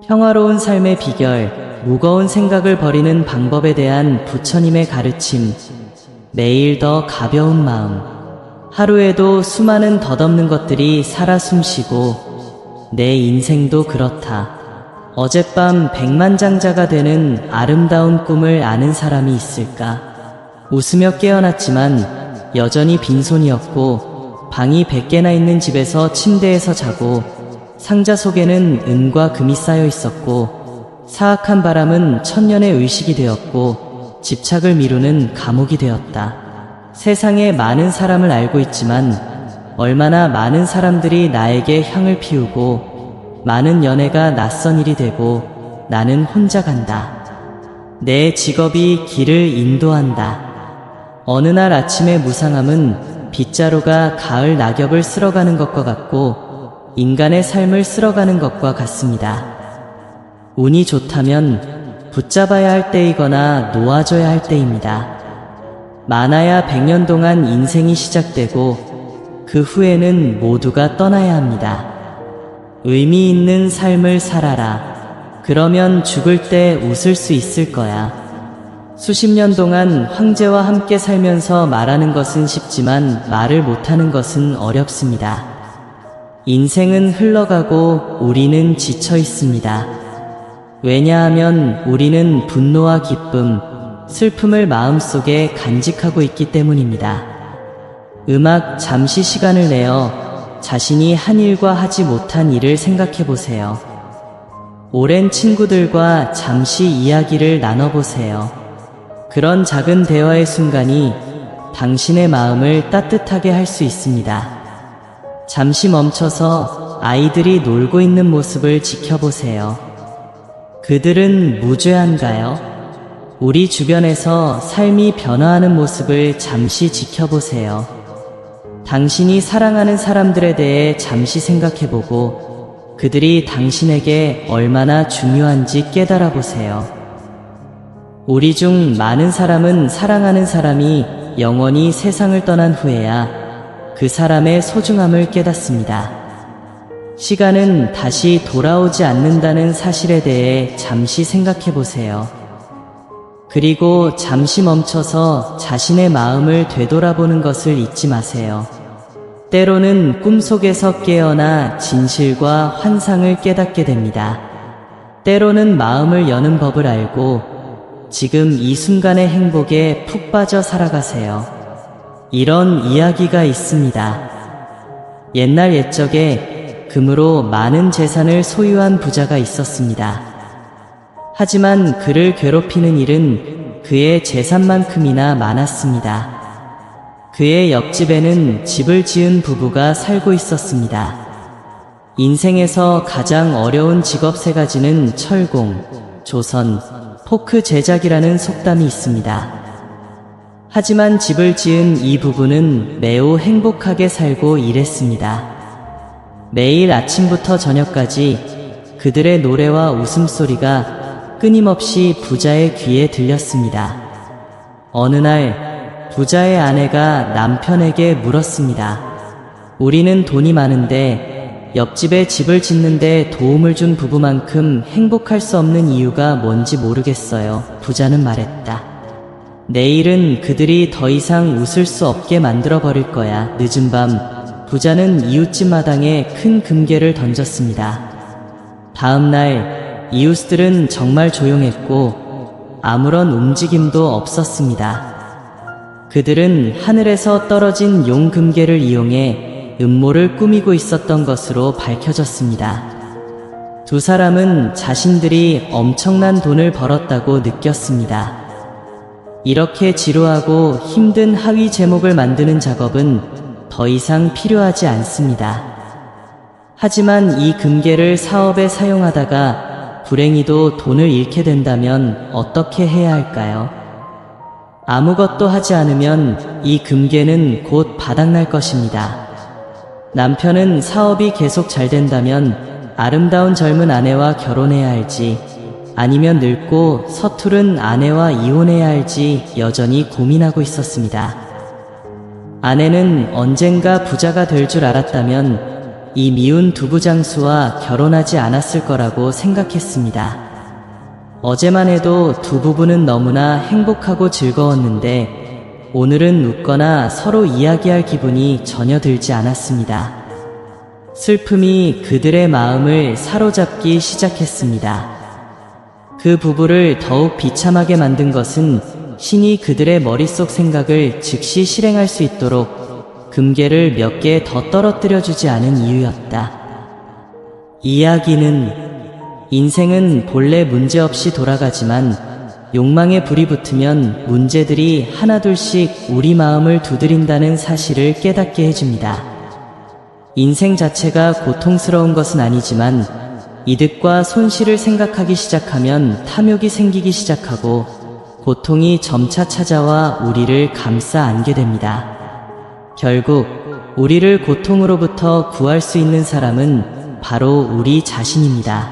평화로운 삶의 비결, 무거운 생각을 버리는 방법에 대한 부처님의 가르침, 매일 더 가벼운 마음. 하루에도 수많은 덧없는 것들이 살아 숨쉬고 내 인생도 그렇다. 어젯밤 백만장자가 되는 아름다운 꿈을 아는 사람이 있을까? 웃으며 깨어났지만 여전히 빈손이었고, 방이 100개나 있는 집에서 침대에서 자고 상자 속에는 은과 금이 쌓여 있었고, 사악한 바람은 천년의 의식이 되었고, 집착을 미루는 감옥이 되었다. 세상에 많은 사람을 알고 있지만 얼마나 많은 사람들이 나에게 향을 피우고 많은 연애가 낯선 일이 되고 나는 혼자 간다. 내 직업이 길을 인도한다. 어느 날 아침의 무상함은 빗자루가 가을 낙엽을 쓸어가는 것과 같고 인간의 삶을 쓸어가는 것과 같습니다. 운이 좋다면 붙잡아야 할 때이거나 놓아줘야 할 때입니다. 많아야 100년 동안 인생이 시작되고 그 후에는 모두가 떠나야 합니다. 의미 있는 삶을 살아라. 그러면 죽을 때 웃을 수 있을 거야. 수십 년 동안 황제와 함께 살면서 말하는 것은 쉽지만 말을 못하는 것은 어렵습니다. 인생은 흘러가고 우리는 지쳐 있습니다. 왜냐하면 우리는 분노와 기쁨, 슬픔을 마음속에 간직하고 있기 때문입니다. 음악 잠시 시간을 내어 자신이 한 일과 하지 못한 일을 생각해 보세요. 오랜 친구들과 잠시 이야기를 나눠보세요. 그런 작은 대화의 순간이 당신의 마음을 따뜻하게 할 수 있습니다. 잠시 멈춰서 아이들이 놀고 있는 모습을 지켜보세요. 그들은 무죄한가요? 우리 주변에서 삶이 변화하는 모습을 잠시 지켜보세요. 당신이 사랑하는 사람들에 대해 잠시 생각해보고 그들이 당신에게 얼마나 중요한지 깨달아 보세요. 우리 중 많은 사람은 사랑하는 사람이 영원히 세상을 떠난 후에야 그 사람의 소중함을 깨닫습니다. 시간은 다시 돌아오지 않는다는 사실에 대해 잠시 생각해보세요. 그리고 잠시 멈춰서 자신의 마음을 되돌아보는 것을 잊지 마세요. 때로는 꿈속에서 깨어나 진실과 환상을 깨닫게 됩니다. 때로는 마음을 여는 법을 알고 지금 이 순간의 행복에 푹 빠져 살아가세요. 이런 이야기가 있습니다. 옛날 옛적에 금으로 많은 재산을 소유한 부자가 있었습니다. 하지만 그를 괴롭히는 일은 그의 재산만큼이나 많았습니다. 그의 옆집에는 집을 지은 부부가 살고 있었습니다. 인생에서 가장 어려운 직업 3가지는 철공, 조선, 포크 제작이라는 속담이 있습니다. 하지만 집을 지은 이 부부는 매우 행복하게 살고 일했습니다. 매일 아침부터 저녁까지 그들의 노래와 웃음소리가 끊임없이 부자의 귀에 들렸습니다. 어느 날 부자의 아내가 남편에게 물었습니다. 우리는 돈이 많은데 옆집에 집을 짓는데 도움을 준 부부만큼 행복할 수 없는 이유가 뭔지 모르겠어요. 부자는 말했다. 내일은 그들이 더 이상 웃을 수 없게 만들어 버릴 거야. 늦은 밤 부자는 이웃집 마당에 큰 금괴를 던졌습니다. 다음 날 이웃들은 정말 조용했고 아무런 움직임도 없었습니다. 그들은 하늘에서 떨어진 용 금괴를 이용해 음모를 꾸미고 있었던 것으로 밝혀졌습니다. 두 사람은 자신들이 엄청난 돈을 벌었다고 느꼈습니다. 이렇게 지루하고 힘든 하위 제목을 만드는 작업은 더 이상 필요하지 않습니다. 하지만 이 금괴를 사업에 사용하다가 불행히도 돈을 잃게 된다면 어떻게 해야 할까요? 아무것도 하지 않으면 이 금괴는 곧 바닥날 것입니다. 남편은 사업이 계속 잘 된다면 아름다운 젊은 아내와 결혼해야 할지, 아니면 늙고 서투른 아내와 이혼해야 할지 여전히 고민하고 있었습니다. 아내는 언젠가 부자가 될 줄 알았다면 이 미운 두부장수와 결혼하지 않았을 거라고 생각했습니다. 어제만 해도 두 부부는 너무나 행복하고 즐거웠는데 오늘은 웃거나 서로 이야기할 기분이 전혀 들지 않았습니다. 슬픔이 그들의 마음을 사로잡기 시작했습니다. 그 부부를 더욱 비참하게 만든 것은 신이 그들의 머릿속 생각을 즉시 실행할 수 있도록 금괴를 몇 개 더 떨어뜨려 주지 않은 이유였다. 인생은 본래 문제없이 돌아가지만 욕망에 불이 붙으면 문제들이 하나둘씩 우리 마음을 두드린다는 사실을 깨닫게 해줍니다. 인생 자체가 고통스러운 것은 아니지만 이득과 손실을 생각하기 시작하면 탐욕이 생기기 시작하고 고통이 점차 찾아와 우리를 감싸 안게 됩니다. 결국 우리를 고통으로부터 구할 수 있는 사람은 바로 우리 자신입니다.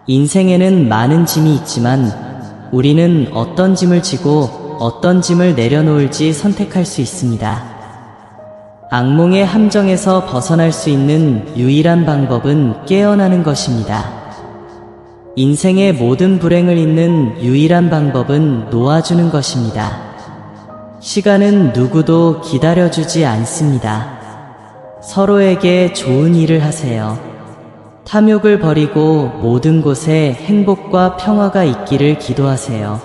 인생에는 많은 짐이 있지만 우리는 어떤 짐을 지고 어떤 짐을 내려놓을지 선택할 수 있습니다. 악몽의 함정에서 벗어날 수 있는 유일한 방법은 깨어나는 것입니다. 인생의 모든 불행을 잇는 유일한 방법은 놓아주는 것입니다. 시간은 누구도 기다려주지 않습니다. 서로에게 좋은 일을 하세요. 탐욕을 버리고 모든 곳에 행복과 평화가 있기를 기도하세요.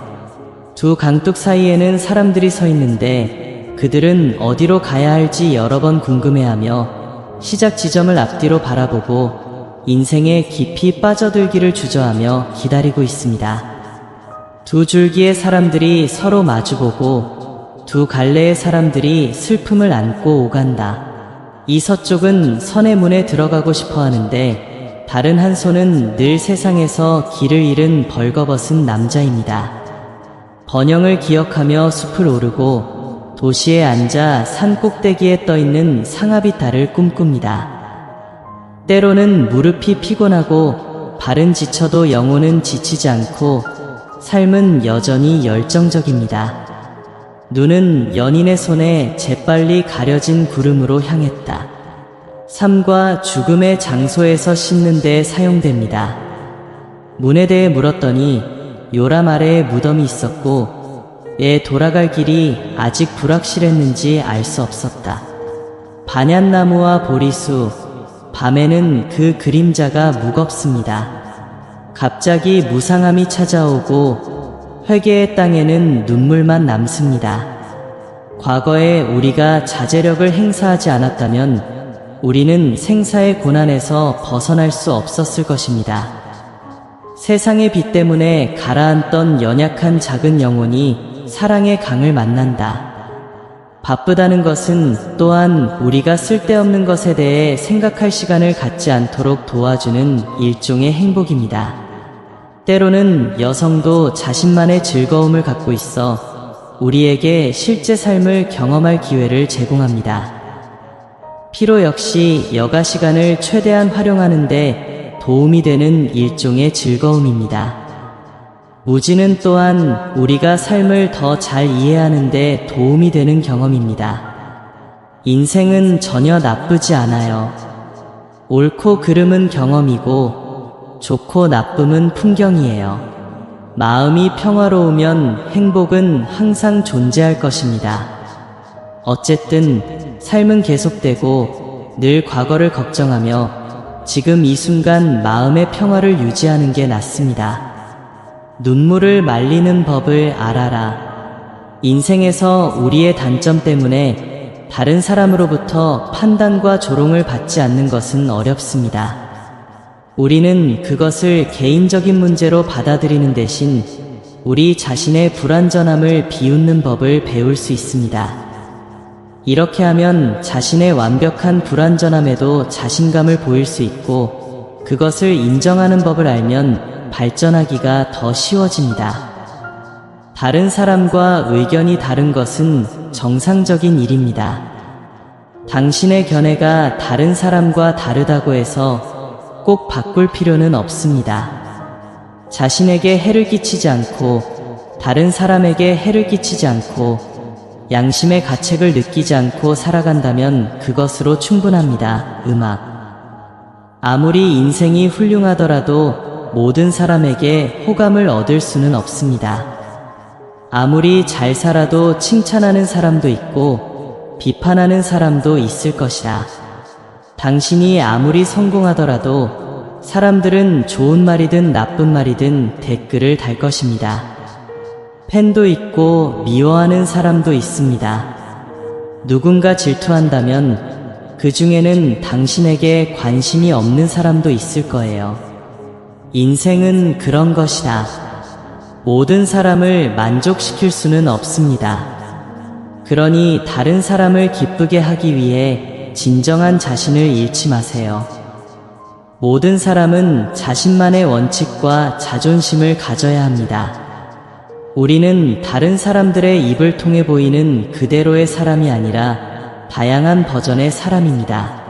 두 강둑 사이에는 사람들이 서 있는데 그들은 어디로 가야 할지 여러 번 궁금해하며 시작 지점을 앞뒤로 바라보고 인생에 깊이 빠져들기를 주저하며 기다리고 있습니다. 두 줄기의 사람들이 서로 마주보고 두 갈래의 사람들이 슬픔을 안고 오간다. 이 서쪽은 선의 문에 들어가고 싶어 하는데 다른 한 손은 늘 세상에서 길을 잃은 벌거벗은 남자입니다. 번영을 기억하며 숲을 오르고 도시에 앉아 산 꼭대기에 떠있는 상아빛 달을 꿈꿉니다. 때로는 무릎이 피곤하고 발은 지쳐도 영혼은 지치지 않고 삶은 여전히 열정적입니다. 눈은 연인의 손에 재빨리 가려진 구름으로 향했다. 삶과 죽음의 장소에서 씻는 데 사용됩니다. 문에 대해 물었더니 요람 아래에 무덤이 있었고 돌아갈 길이 아직 불확실했는지 알 수 없었다. 반얀나무와 보리수, 밤에는 그 그림자가 무겁습니다. 갑자기 무상함이 찾아오고 회개의 땅에는 눈물만 남습니다. 과거에 우리가 자제력을 행사하지 않았다면 우리는 생사의 고난에서 벗어날 수 없었을 것입니다. 세상의 빛 때문에 가라앉던 연약한 작은 영혼이 사랑의 강을 만난다. 바쁘다는 것은 또한 우리가 쓸데없는 것에 대해 생각할 시간을 갖지 않도록 도와주는 일종의 행복입니다. 때로는 여성도 자신만의 즐거움을 갖고 있어 우리에게 실제 삶을 경험할 기회를 제공합니다. 피로 역시 여가 시간을 최대한 활용하는 데 도움이 되는 일종의 즐거움입니다. 무지는 또한 우리가 삶을 더 잘 이해하는 데 도움이 되는 경험입니다. 인생은 전혀 나쁘지 않아요. 옳고 그름은 경험이고 좋고 나쁨은 풍경이에요. 마음이 평화로우면 행복은 항상 존재할 것입니다. 어쨌든 삶은 계속되고 늘 과거를 걱정하며 지금 이 순간 마음의 평화를 유지하는 게 낫습니다. 눈물을 말리는 법을 알아라. 인생에서 우리의 단점 때문에 다른 사람으로부터 판단과 조롱을 받지 않는 것은 어렵습니다. 우리는 그것을 개인적인 문제로 받아들이는 대신 우리 자신의 불완전함을 비웃는 법을 배울 수 있습니다. 이렇게 하면 자신의 완벽한 불완전함에도 자신감을 보일 수 있고 그것을 인정하는 법을 알면 발전하기가 더 쉬워집니다. 다른 사람과 의견이 다른 것은 정상적인 일입니다. 당신의 견해가 다른 사람과 다르다고 해서 꼭 바꿀 필요는 없습니다. 자신에게 해를 끼치지 않고 다른 사람에게 해를 끼치지 않고 양심의 가책을 느끼지 않고 살아간다면 그것으로 충분합니다. 음악 아무리 인생이 훌륭하더라도 모든 사람에게 호감을 얻을 수는 없습니다. 아무리 잘 살아도 칭찬하는 사람도 있고 비판하는 사람도 있을 것이다. 당신이 아무리 성공하더라도 사람들은 좋은 말이든 나쁜 말이든 댓글을 달 것입니다. 팬도 있고 미워하는 사람도 있습니다. 누군가 질투한다면 그 중에는 당신에게 관심이 없는 사람도 있을 거예요. 인생은 그런 것이다. 모든 사람을 만족시킬 수는 없습니다. 그러니 다른 사람을 기쁘게 하기 위해 진정한 자신을 잃지 마세요. 모든 사람은 자신만의 원칙과 자존심을 가져야 합니다. 우리는 다른 사람들의 입을 통해 보이는 그대로의 사람이 아니라 다양한 버전의 사람입니다.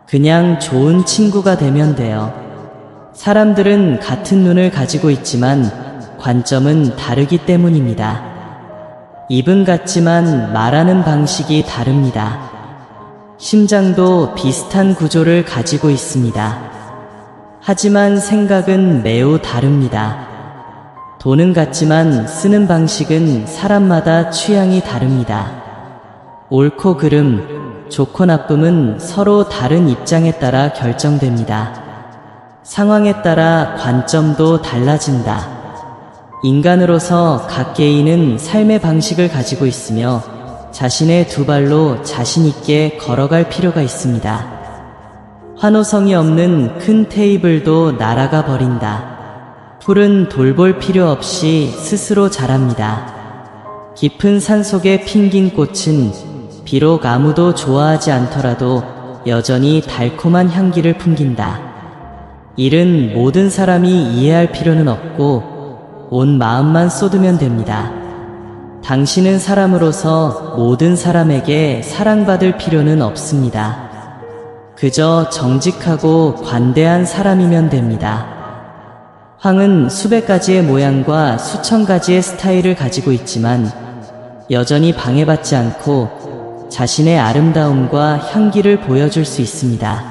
그냥 좋은 친구가 되면 돼요. 사람들은 같은 눈을 가지고 있지만 관점은 다르기 때문입니다. 입은 같지만 말하는 방식이 다릅니다. 심장도 비슷한 구조를 가지고 있습니다. 하지만 생각은 매우 다릅니다. 돈은 같지만 쓰는 방식은 사람마다 취향이 다릅니다. 옳고 그름, 좋고 나쁨은 서로 다른 입장에 따라 결정됩니다. 상황에 따라 관점도 달라진다. 인간으로서 각 개인은 삶의 방식을 가지고 있으며 자신의 두 발로 자신 있게 걸어갈 필요가 있습니다. 환호성이 없는 큰 테이블도 날아가 버린다. 풀은 돌볼 필요 없이 스스로 자랍니다. 깊은 산속에 핀긴 꽃은 비록 아무도 좋아하지 않더라도 여전히 달콤한 향기를 풍긴다. 일은 모든 사람이 이해할 필요는 없고 온 마음만 쏟으면 됩니다. 당신은 사람으로서 모든 사람에게 사랑받을 필요는 없습니다. 그저 정직하고 관대한 사람이면 됩니다. 황은 수백 가지의 모양과 수천 가지의 스타일을 가지고 있지만 여전히 방해받지 않고 자신의 아름다움과 향기를 보여줄 수 있습니다.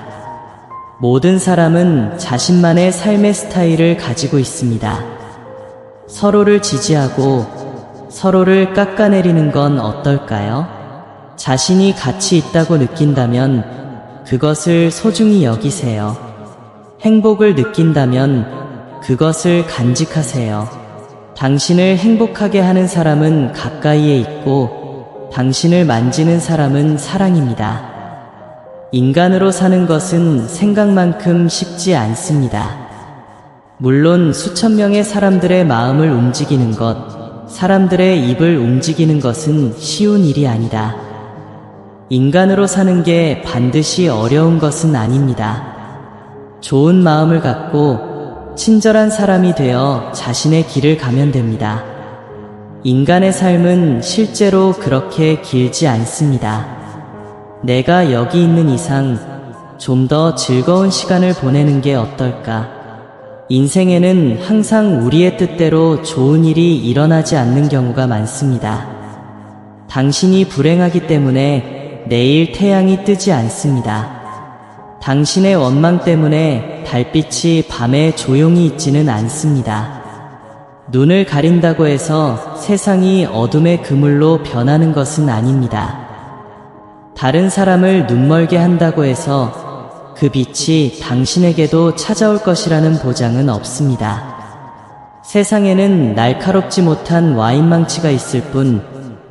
모든 사람은 자신만의 삶의 스타일을 가지고 있습니다. 서로를 지지하고 서로를 깎아내리는 건 어떨까요? 자신이 가치 있다고 느낀다면 그것을 소중히 여기세요. 행복을 느낀다면 그것을 간직하세요. 당신을 행복하게 하는 사람은 가까이에 있고 당신을 만지는 사람은 사랑입니다. 인간으로 사는 것은 생각만큼 쉽지 않습니다. 물론 수천 명의 사람들의 마음을 움직이는 것, 사람들의 입을 움직이는 것은 쉬운 일이 아니다. 인간으로 사는 게 반드시 어려운 것은 아닙니다. 좋은 마음을 갖고 친절한 사람이 되어 자신의 길을 가면 됩니다. 인간의 삶은 실제로 그렇게 길지 않습니다. 내가 여기 있는 이상 좀 더 즐거운 시간을 보내는 게 어떨까? 인생에는 항상 우리의 뜻대로 좋은 일이 일어나지 않는 경우가 많습니다. 당신이 불행하기 때문에 내일 태양이 뜨지 않습니다. 당신의 원망 때문에 달빛이 밤에 조용히 있지는 않습니다. 눈을 가린다고 해서 세상이 어둠의 그물로 변하는 것은 아닙니다. 다른 사람을 눈멀게 한다고 해서 그 빛이 당신에게도 찾아올 것이라는 보장은 없습니다. 세상에는 날카롭지 못한 와인망치가 있을 뿐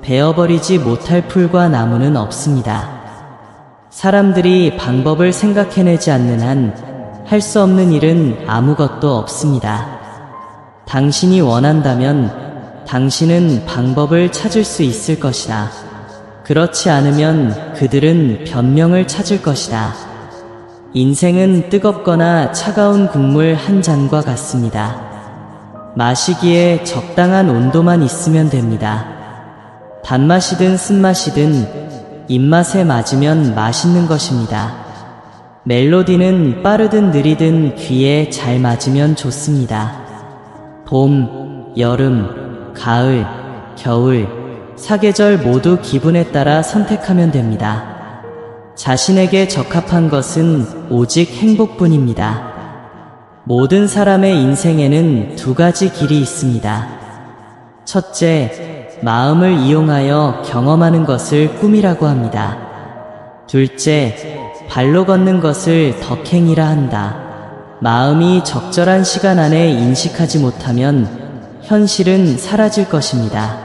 베어버리지 못할 풀과 나무는 없습니다. 사람들이 방법을 생각해내지 않는 한 할 수 없는 일은 아무것도 없습니다. 당신이 원한다면 당신은 방법을 찾을 수 있을 것이다. 그렇지 않으면 그들은 변명을 찾을 것이다. 인생은 뜨겁거나 차가운 국물 한 잔과 같습니다. 마시기에 적당한 온도만 있으면 됩니다. 단맛이든 쓴맛이든 입맛에 맞으면 맛있는 것입니다. 멜로디는 빠르든 느리든 귀에 잘 맞으면 좋습니다. 봄, 여름, 가을, 겨울, 사계절 모두 기분에 따라 선택하면 됩니다. 자신에게 적합한 것은 오직 행복뿐입니다. 모든 사람의 인생에는 두 가지 길이 있습니다. 첫째, 마음을 이용하여 경험하는 것을 꿈이라고 합니다. 둘째, 발로 걷는 것을 덕행이라 한다. 마음이 적절한 시간 안에 인식하지 못하면 현실은 사라질 것입니다.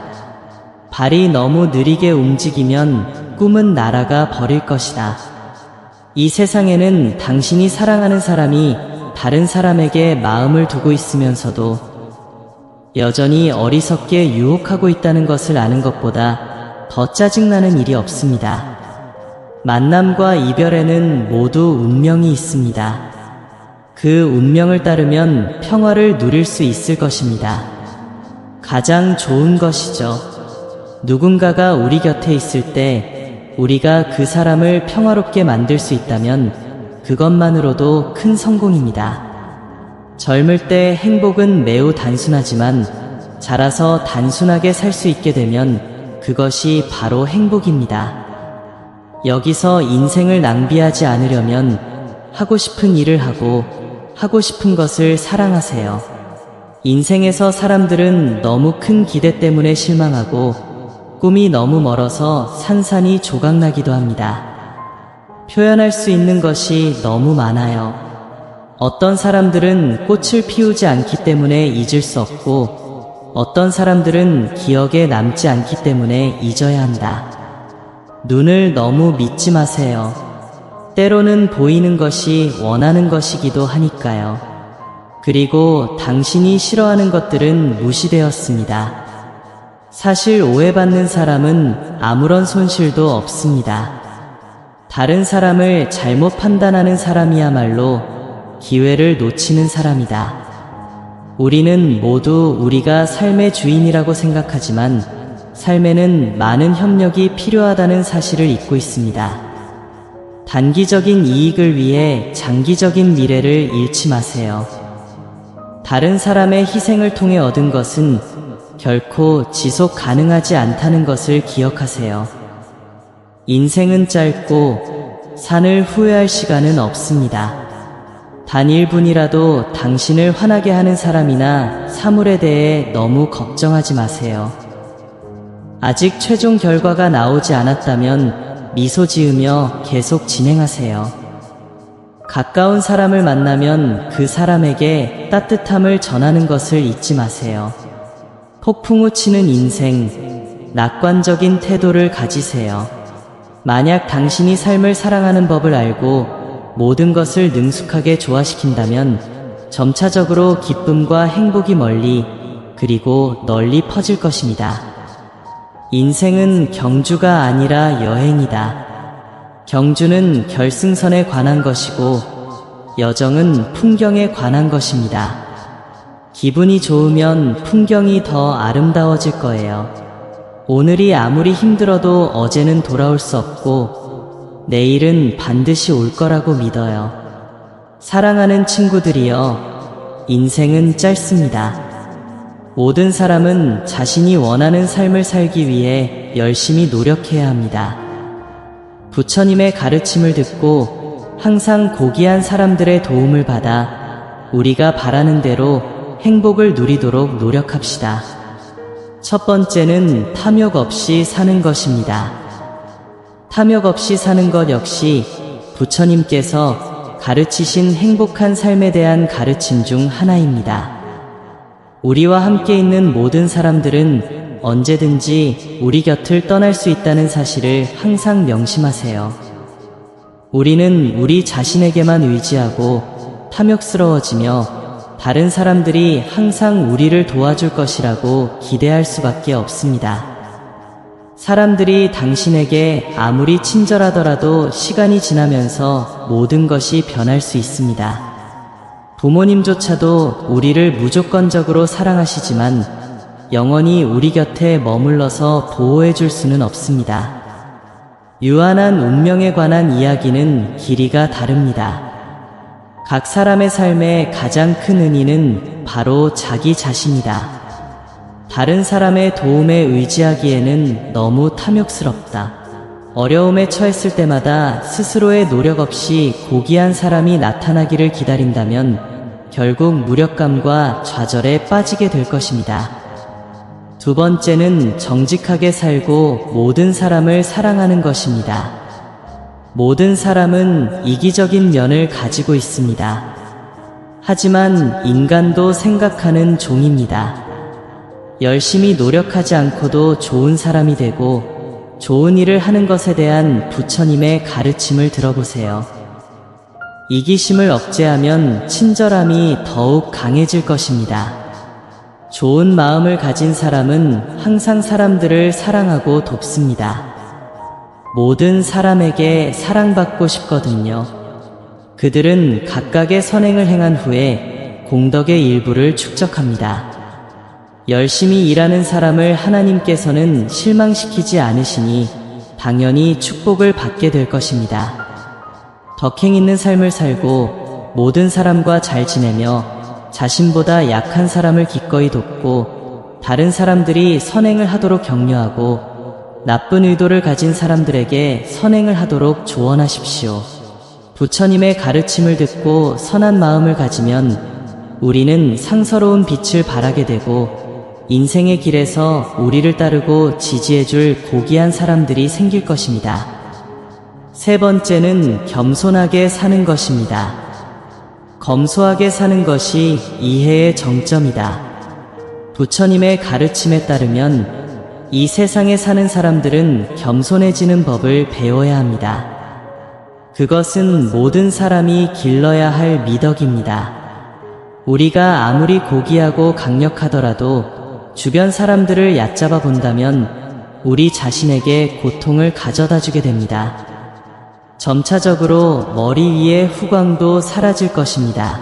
발이 너무 느리게 움직이면 꿈은 날아가 버릴 것이다. 이 세상에는 당신이 사랑하는 사람이 다른 사람에게 마음을 두고 있으면서도 여전히 어리석게 유혹하고 있다는 것을 아는 것보다 더 짜증나는 일이 없습니다. 만남과 이별에는 모두 운명이 있습니다. 그 운명을 따르면 평화를 누릴 수 있을 것입니다. 가장 좋은 것이죠. 누군가가 우리 곁에 있을 때 우리가 그 사람을 평화롭게 만들 수 있다면 그것만으로도 큰 성공입니다. 젊을 때 행복은 매우 단순하지만 자라서 단순하게 살 수 있게 되면 그것이 바로 행복입니다. 여기서 인생을 낭비하지 않으려면 하고 싶은 일을 하고 싶은 것을 사랑하세요. 인생에서 사람들은 너무 큰 기대 때문에 실망하고 꿈이 너무 멀어서 산산이 조각나기도 합니다. 표현할 수 있는 것이 너무 많아요. 어떤 사람들은 꽃을 피우지 않기 때문에 잊을 수 없고 어떤 사람들은 기억에 남지 않기 때문에 잊어야 한다. 눈을 너무 믿지 마세요. 때로는 보이는 것이 원하는 것이기도 하니까요. 그리고 당신이 싫어하는 것들은 무시되었습니다. 사실 오해받는 사람은 아무런 손실도 없습니다. 다른 사람을 잘못 판단하는 사람이야말로 기회를 놓치는 사람이다. 우리는 모두 우리가 삶의 주인이라고 생각하지만 삶에는 많은 협력이 필요하다는 사실을 잊고 있습니다. 단기적인 이익을 위해 장기적인 미래를 잃지 마세요. 다른 사람의 희생을 통해 얻은 것은 결코 지속 가능하지 않다는 것을 기억하세요. 인생은 짧고 산을 후회할 시간은 없습니다. 단 1분이라도 당신을 화나게 하는 사람이나 사물에 대해 너무 걱정하지 마세요. 아직 최종 결과가 나오지 않았다면 미소 지으며 계속 진행하세요. 가까운 사람을 만나면 그 사람에게 따뜻함을 전하는 것을 잊지 마세요. 폭풍우 치는 인생, 낙관적인 태도를 가지세요. 만약 당신이 삶을 사랑하는 법을 알고 모든 것을 능숙하게 조화시킨다면 점차적으로 기쁨과 행복이 멀리 그리고 널리 퍼질 것입니다. 인생은 경주가 아니라 여행이다. 경주는 결승선에 관한 것이고 여정은 풍경에 관한 것입니다. 기분이 좋으면 풍경이 더 아름다워질 거예요. 오늘이 아무리 힘들어도 어제는 돌아올 수 없고 내일은 반드시 올 거라고 믿어요. 사랑하는 친구들이여, 인생은 짧습니다. 모든 사람은 자신이 원하는 삶을 살기 위해 열심히 노력해야 합니다. 부처님의 가르침을 듣고 항상 고귀한 사람들의 도움을 받아 우리가 바라는 대로 행복을 누리도록 노력합시다. 첫 번째는 탐욕 없이 사는 것입니다. 탐욕 없이 사는 것 역시 부처님께서 가르치신 행복한 삶에 대한 가르침 중 하나입니다. 우리와 함께 있는 모든 사람들은 언제든지 우리 곁을 떠날 수 있다는 사실을 항상 명심하세요. 우리는 우리 자신에게만 의지하고 탐욕스러워지며 다른 사람들이 항상 우리를 도와줄 것이라고 기대할 수밖에 없습니다. 사람들이 당신에게 아무리 친절하더라도 시간이 지나면서 모든 것이 변할 수 있습니다. 부모님조차도 우리를 무조건적으로 사랑하시지만 영원히 우리 곁에 머물러서 보호해 줄 수는 없습니다. 유한한 운명에 관한 이야기는 길이가 다릅니다. 각 사람의 삶에 가장 큰 은인은 바로 자기 자신이다. 다른 사람의 도움에 의지하기에는 너무 탐욕스럽다. 어려움에 처했을 때마다 스스로의 노력 없이 고귀한 사람이 나타나기를 기다린다면 결국 무력감과 좌절에 빠지게 될 것입니다. 두 번째는 정직하게 살고 모든 사람을 사랑하는 것입니다. 모든 사람은 이기적인 면을 가지고 있습니다. 하지만 인간도 생각하는 종입니다. 열심히 노력하지 않고도 좋은 사람이 되고 좋은 일을 하는 것에 대한 부처님의 가르침을 들어보세요. 이기심을 억제하면 친절함이 더욱 강해질 것입니다. 좋은 마음을 가진 사람은 항상 사람들을 사랑하고 돕습니다. 모든 사람에게 사랑받고 싶거든요. 그들은 각각의 선행을 행한 후에 공덕의 일부를 축적합니다. 열심히 일하는 사람을 하나님께서는 실망시키지 않으시니 당연히 축복을 받게 될 것입니다. 덕행 있는 삶을 살고 모든 사람과 잘 지내며 자신보다 약한 사람을 기꺼이 돕고 다른 사람들이 선행을 하도록 격려하고 나쁜 의도를 가진 사람들에게 선행을 하도록 조언하십시오. 부처님의 가르침을 듣고 선한 마음을 가지면 우리는 상서로운 빛을 발하게 되고 인생의 길에서 우리를 따르고 지지해줄 고귀한 사람들이 생길 것입니다. 세 번째는 겸손하게 사는 것입니다. 검소하게 사는 것이 이해의 정점이다. 부처님의 가르침에 따르면 이 세상에 사는 사람들은 겸손해지는 법을 배워야 합니다. 그것은 모든 사람이 길러야 할 미덕입니다. 우리가 아무리 고귀하고 강력하더라도 주변 사람들을 얕잡아 본다면 우리 자신에게 고통을 가져다 주게 됩니다. 점차적으로 머리 위의 후광도 사라질 것입니다.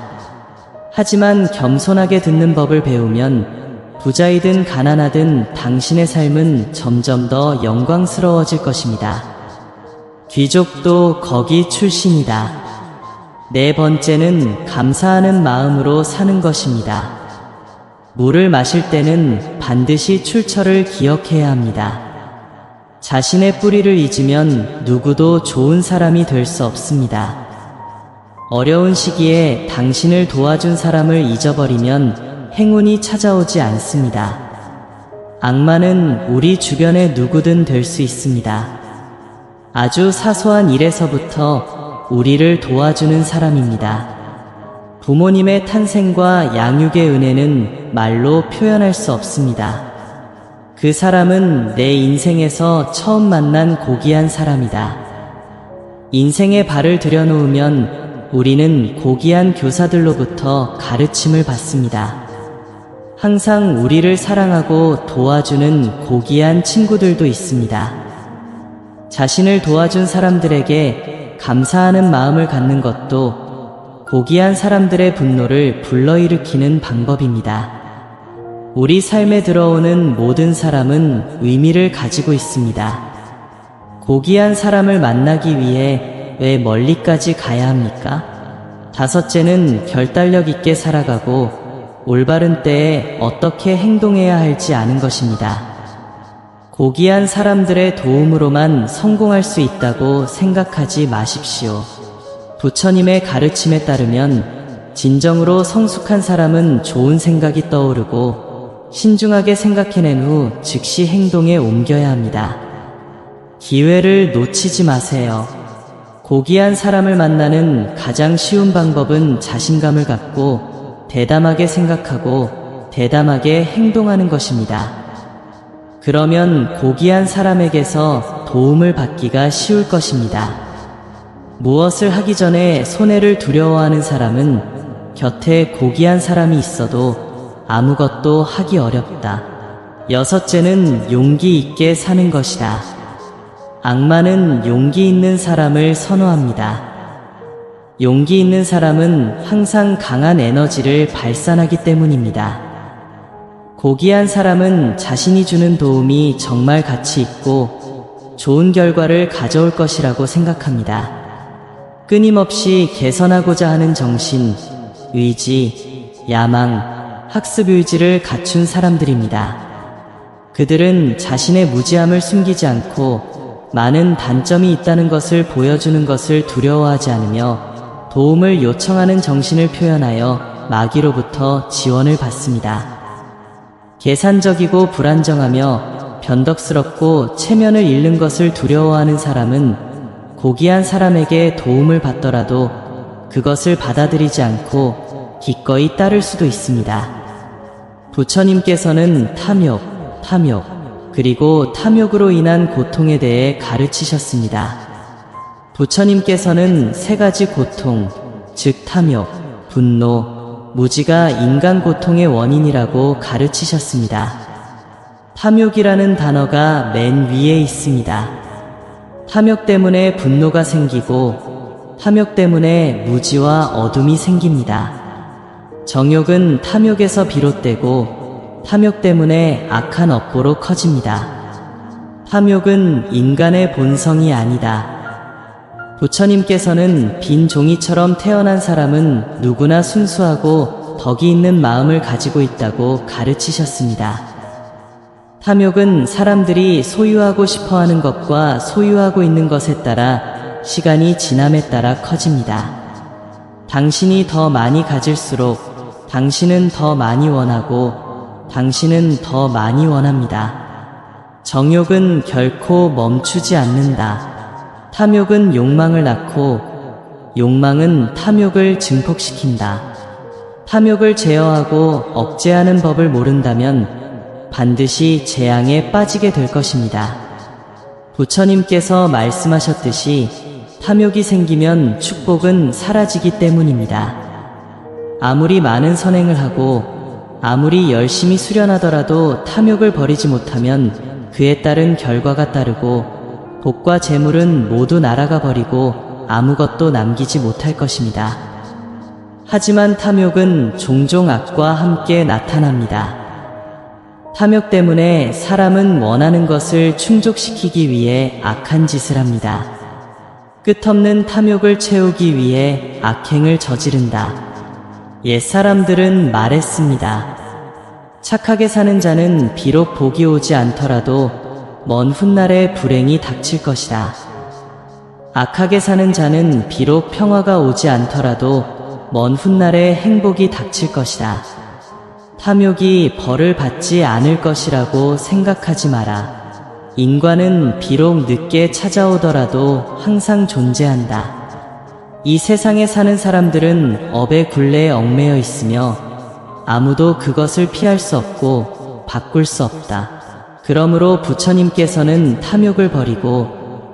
하지만 겸손하게 듣는 법을 배우면 부자이든 가난하든 당신의 삶은 점점 더 영광스러워질 것입니다. 귀족도 거기 출신이다. 네 번째는 감사하는 마음으로 사는 것입니다. 물을 마실 때는 반드시 출처를 기억해야 합니다. 자신의 뿌리를 잊으면 누구도 좋은 사람이 될 수 없습니다. 어려운 시기에 당신을 도와준 사람을 잊어버리면 행운이 찾아오지 않습니다. 악마는 우리 주변의 누구든 될 수 있습니다. 아주 사소한 일에서부터 우리를 도와주는 사람입니다. 부모님의 탄생과 양육의 은혜는 말로 표현할 수 없습니다. 그 사람은 내 인생에서 처음 만난 고귀한 사람이다. 인생에 발을 들여놓으면 우리는 고귀한 교사들로부터 가르침을 받습니다. 항상 우리를 사랑하고 도와주는 고귀한 친구들도 있습니다. 자신을 도와준 사람들에게 감사하는 마음을 갖는 것도 고귀한 사람들의 분노를 불러일으키는 방법입니다. 우리 삶에 들어오는 모든 사람은 의미를 가지고 있습니다. 고귀한 사람을 만나기 위해 왜 멀리까지 가야 합니까? 다섯째는 결단력 있게 살아가고 올바른 때에 어떻게 행동해야 할지 아는 것입니다. 고귀한 사람들의 도움으로만 성공할 수 있다고 생각하지 마십시오. 부처님의 가르침에 따르면 진정으로 성숙한 사람은 좋은 생각이 떠오르고 신중하게 생각해낸 후 즉시 행동에 옮겨야 합니다. 기회를 놓치지 마세요. 고귀한 사람을 만나는 가장 쉬운 방법은 자신감을 갖고 대담하게 생각하고 대담하게 행동하는 것입니다. 그러면 고귀한 사람에게서 도움을 받기가 쉬울 것입니다. 무엇을 하기 전에 손해를 두려워하는 사람은 곁에 고귀한 사람이 있어도 아무것도 하기 어렵다. 여섯째는 용기 있게 사는 것이다. 악마는 용기 있는 사람을 선호합니다. 용기 있는 사람은 항상 강한 에너지를 발산하기 때문입니다. 고귀한 사람은 자신이 주는 도움이 정말 가치 있고 좋은 결과를 가져올 것이라고 생각합니다. 끊임없이 개선하고자 하는 정신, 의지, 야망, 학습 의지를 갖춘 사람들입니다. 그들은 자신의 무지함을 숨기지 않고 많은 단점이 있다는 것을 보여주는 것을 두려워하지 않으며 도움을 요청하는 정신을 표현하여 마귀로부터 지원을 받습니다. 계산적이고 불안정하며 변덕스럽고 체면을 잃는 것을 두려워하는 사람은 고귀한 사람에게 도움을 받더라도 그것을 받아들이지 않고 기꺼이 따를 수도 있습니다. 부처님께서는 탐욕, 그리고 탐욕으로 인한 고통에 대해 가르치셨습니다. 부처님께서는 세 가지 고통, 즉 탐욕, 분노, 무지가 인간 고통의 원인이라고 가르치셨습니다. 탐욕이라는 단어가 맨 위에 있습니다. 탐욕 때문에 분노가 생기고 탐욕 때문에 무지와 어둠이 생깁니다. 정욕은 탐욕에서 비롯되고 탐욕 때문에 악한 업보로 커집니다. 탐욕은 인간의 본성이 아니다. 부처님께서는 빈 종이처럼 태어난 사람은 누구나 순수하고 덕이 있는 마음을 가지고 있다고 가르치셨습니다. 탐욕은 사람들이 소유하고 싶어하는 것과 소유하고 있는 것에 따라 시간이 지남에 따라 커집니다. 당신이 더 많이 가질수록 당신은 더 많이 원하고 당신은 더 많이 원합니다. 정욕은 결코 멈추지 않는다. 탐욕은 욕망을 낳고 욕망은 탐욕을 증폭시킨다. 탐욕을 제어하고 억제하는 법을 모른다면 반드시 재앙에 빠지게 될 것입니다. 부처님께서 말씀하셨듯이 탐욕이 생기면 축복은 사라지기 때문입니다. 아무리 많은 선행을 하고 아무리 열심히 수련하더라도 탐욕을 버리지 못하면 그에 따른 결과가 따르고 복과 재물은 모두 날아가 버리고 아무것도 남기지 못할 것입니다. 하지만 탐욕은 종종 악과 함께 나타납니다. 탐욕 때문에 사람은 원하는 것을 충족시키기 위해 악한 짓을 합니다. 끝없는 탐욕을 채우기 위해 악행을 저지른다. 옛사람들은 말했습니다. 착하게 사는 자는 비록 복이 오지 않더라도 먼 훗날에 불행이 닥칠 것이다. 악하게 사는 자는 비록 평화가 오지 않더라도 먼 훗날에 행복이 닥칠 것이다. 탐욕이 벌을 받지 않을 것이라고 생각하지 마라. 인과는 비록 늦게 찾아오더라도 항상 존재한다. 이 세상에 사는 사람들은 업의 굴레에 얽매여 있으며 아무도 그것을 피할 수 없고 바꿀 수 없다. 그러므로 부처님께서는 탐욕을 버리고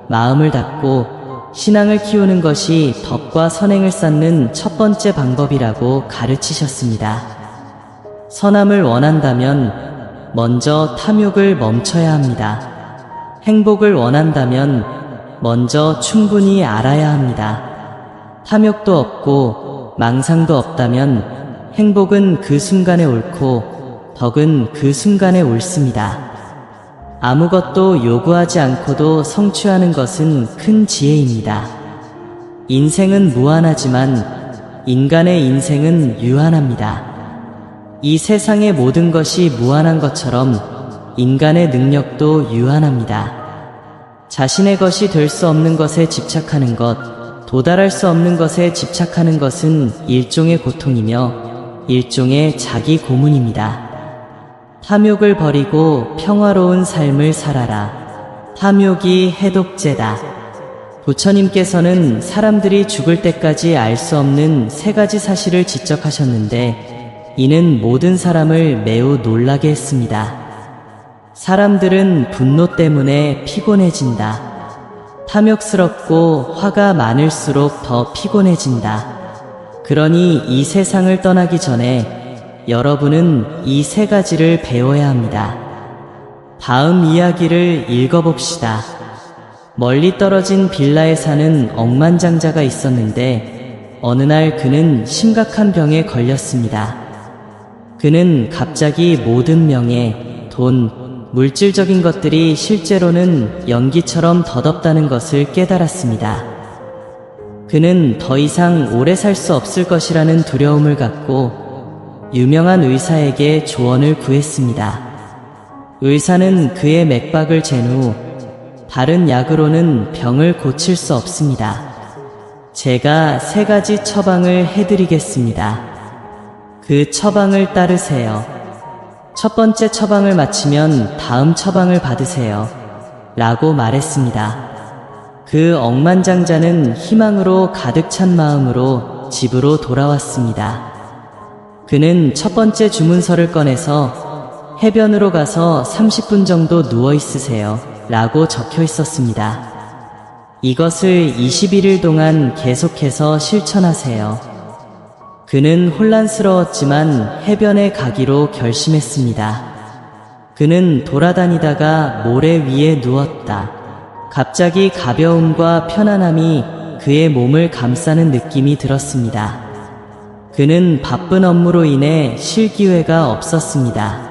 마음을 닫고 신앙을 키우는 것이 덕과 선행을 쌓는 첫 번째 방법이라고 가르치셨습니다. 선함을 원한다면 먼저 탐욕을 멈춰야 합니다. 행복을 원한다면 먼저 충분히 알아야 합니다. 탐욕도 없고 망상도 없다면 행복은 그 순간에 옳고 덕은 그 순간에 옳습니다. 아무것도 요구하지 않고도 성취하는 것은 큰 지혜입니다. 인생은 무한하지만 인간의 인생은 유한합니다. 이 세상의 모든 것이 무한한 것처럼 인간의 능력도 유한합니다. 자신의 것이 될 수 없는 것에 집착하는 것, 도달할 수 없는 것에 집착하는 것은 일종의 고통이며 일종의 자기 고문입니다. 탐욕을 버리고 평화로운 삶을 살아라. 탐욕이 해독제다. 부처님께서는 사람들이 죽을 때까지 알 수 없는 세 가지 사실을 지적하셨는데 이는 모든 사람을 매우 놀라게 했습니다. 사람들은 분노 때문에 피곤해진다. 탐욕스럽고 화가 많을수록 더 피곤해진다. 그러니 이 세상을 떠나기 전에 여러분은 이 세 가지를 배워야 합니다. 다음 이야기를 읽어봅시다. 멀리 떨어진 빌라에 사는 억만장자가 있었는데 어느 날 그는 심각한 병에 걸렸습니다. 그는 갑자기 모든 명예, 돈, 물질적인 것들이 실제로는 연기처럼 덧없다는 것을 깨달았습니다. 그는 더 이상 오래 살 수 없을 것이라는 두려움을 갖고 유명한 의사에게 조언을 구했습니다. 의사는 그의 맥박을 잰 후 다른 약으로는 병을 고칠 수 없습니다. 제가 3가지 처방을 해드리겠습니다. 그 처방을 따르세요. 첫 번째 처방을 마치면 다음 처방을 받으세요. 라고 말했습니다. 그 억만장자는 희망으로 가득 찬 마음으로 집으로 돌아왔습니다. 그는 첫 번째 주문서를 꺼내서 해변으로 가서 30분 정도 누워 있으세요. 라고 적혀 있었습니다. 이것을 21일 동안 계속해서 실천하세요. 그는 혼란스러웠지만 해변에 가기로 결심했습니다. 그는 돌아다니다가 모래 위에 누웠다. 갑자기 가벼움과 편안함이 그의 몸을 감싸는 느낌이 들었습니다. 그는 바쁜 업무로 인해 쉴 기회가 없었습니다.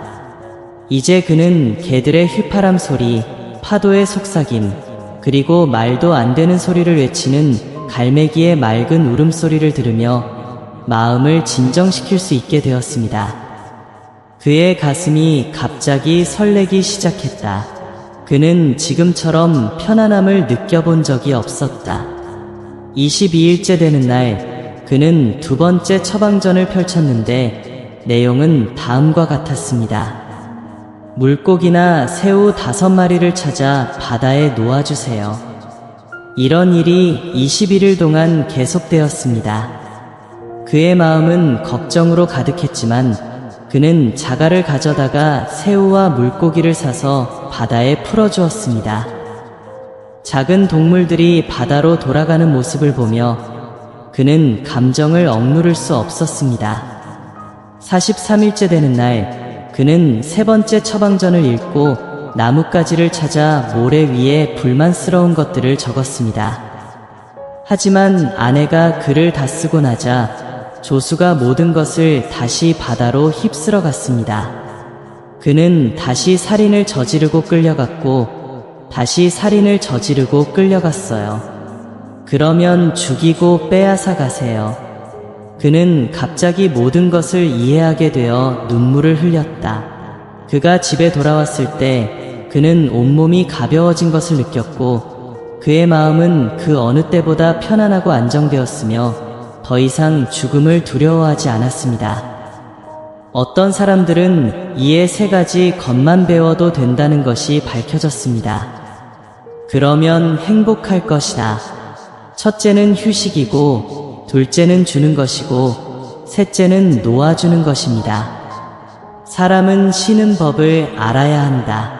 이제 그는 개들의 휘파람 소리, 파도의 속삭임, 그리고 말도 안 되는 소리를 외치는 갈매기의 맑은 울음소리를 들으며 마음을 진정시킬 수 있게 되었습니다. 그의 가슴이 갑자기 설레기 시작했다. 그는 지금처럼 편안함을 느껴본 적이 없었다. 22일째 되는 날, 그는 두 번째 처방전을 펼쳤는데 내용은 다음과 같았습니다. 물고기나 새우 5마리를 찾아 바다에 놓아주세요. 이런 일이 21일 동안 계속되었습니다. 그의 마음은 걱정으로 가득했지만 그는 자갈을 가져다가 새우와 물고기를 사서 바다에 풀어주었습니다. 작은 동물들이 바다로 돌아가는 모습을 보며 그는 감정을 억누를 수 없었습니다. 43일째 되는 날, 그는 3번째 처방전을 읽고 나뭇가지를 찾아 모래 위에 불만스러운 것들을 적었습니다. 하지만 아내가 글을 다 쓰고 나자 조수가 모든 것을 다시 바다로 휩쓸어 갔습니다. 그는 다시 살인을 저지르고 끌려갔고 다시 살인을 저지르고 끌려갔어요. 그러면 죽이고 빼앗아 가세요. 그는 갑자기 모든 것을 이해하게 되어 눈물을 흘렸다. 그가 집에 돌아왔을 때 그는 온몸이 가벼워진 것을 느꼈고 그의 마음은 그 어느 때보다 편안하고 안정되었으며 더 이상 죽음을 두려워하지 않았습니다. 어떤 사람들은 이에 3가지 것만 배워도 된다는 것이 밝혀졌습니다. 그러면 행복할 것이다. 첫째는 휴식이고 둘째는 주는 것이고 셋째는 놓아주는 것입니다. 사람은 쉬는 법을 알아야 한다.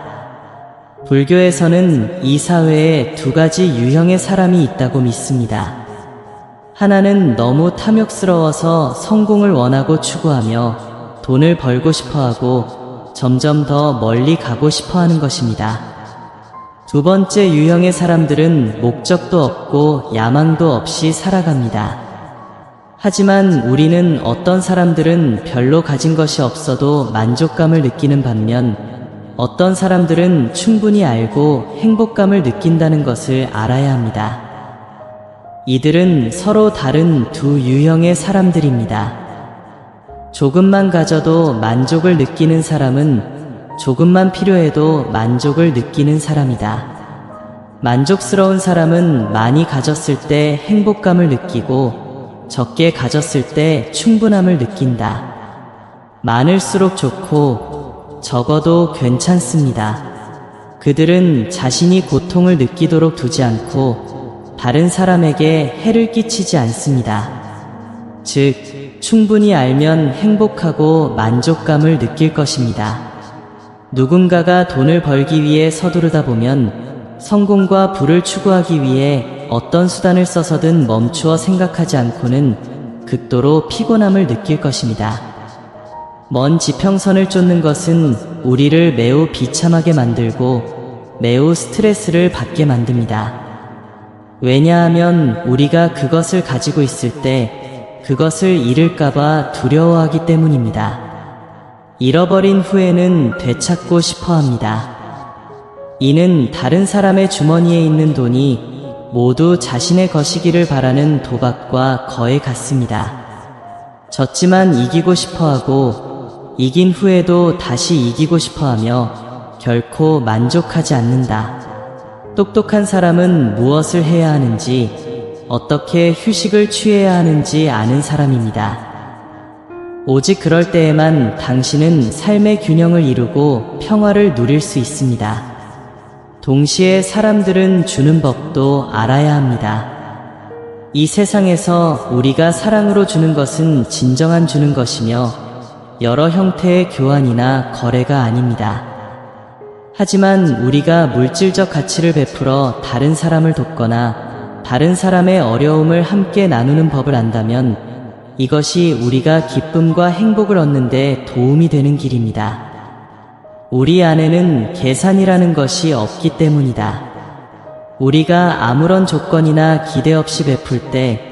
불교에서는 이 사회에 2가지 유형의 사람이 있다고 믿습니다. 하나는 너무 탐욕스러워서 성공을 원하고 추구하며 돈을 벌고 싶어하고 점점 더 멀리 가고 싶어하는 것입니다. 2번째 유형의 사람들은 목적도 없고 야망도 없이 살아갑니다. 하지만 우리는 어떤 사람들은 별로 가진 것이 없어도 만족감을 느끼는 반면 어떤 사람들은 충분히 알고 행복감을 느낀다는 것을 알아야 합니다. 이들은 서로 다른 2 유형의 사람들입니다. 조금만 가져도 만족을 느끼는 사람은 조금만 필요해도 만족을 느끼는 사람이다. 만족스러운 사람은 많이 가졌을 때 행복감을 느끼고 적게 가졌을 때 충분함을 느낀다. 많을수록 좋고 적어도 괜찮습니다. 그들은 자신이 고통을 느끼도록 두지 않고 다른 사람에게 해를 끼치지 않습니다. 즉, 충분히 알면 행복하고 만족감을 느낄 것입니다. 누군가가 돈을 벌기 위해 서두르다 보면 성공과 부를 추구하기 위해 어떤 수단을 써서든 멈추어 생각하지 않고는 극도로 피곤함을 느낄 것입니다. 먼 지평선을 쫓는 것은 우리를 매우 비참하게 만들고 매우 스트레스를 받게 만듭니다. 왜냐하면 우리가 그것을 가지고 있을 때 그것을 잃을까봐 두려워하기 때문입니다. 잃어버린 후에는 되찾고 싶어 합니다. 이는 다른 사람의 주머니에 있는 돈이 모두 자신의 것이기를 바라는 도박과 거의 같습니다. 졌지만 이기고 싶어하고 이긴 후에도 다시 이기고 싶어하며 결코 만족하지 않는다. 똑똑한 사람은 무엇을 해야 하는지, 어떻게 휴식을 취해야 하는지 아는 사람입니다. 오직 그럴 때에만 당신은 삶의 균형을 이루고 평화를 누릴 수 있습니다. 동시에 사람들은 주는 법도 알아야 합니다. 이 세상에서 우리가 사랑으로 주는 것은 진정한 주는 것이며 여러 형태의 교환이나 거래가 아닙니다. 하지만 우리가 물질적 가치를 베풀어 다른 사람을 돕거나 다른 사람의 어려움을 함께 나누는 법을 안다면 이것이 우리가 기쁨과 행복을 얻는 데 도움이 되는 길입니다. 우리 안에는 계산이라는 것이 없기 때문이다. 우리가 아무런 조건이나 기대 없이 베풀 때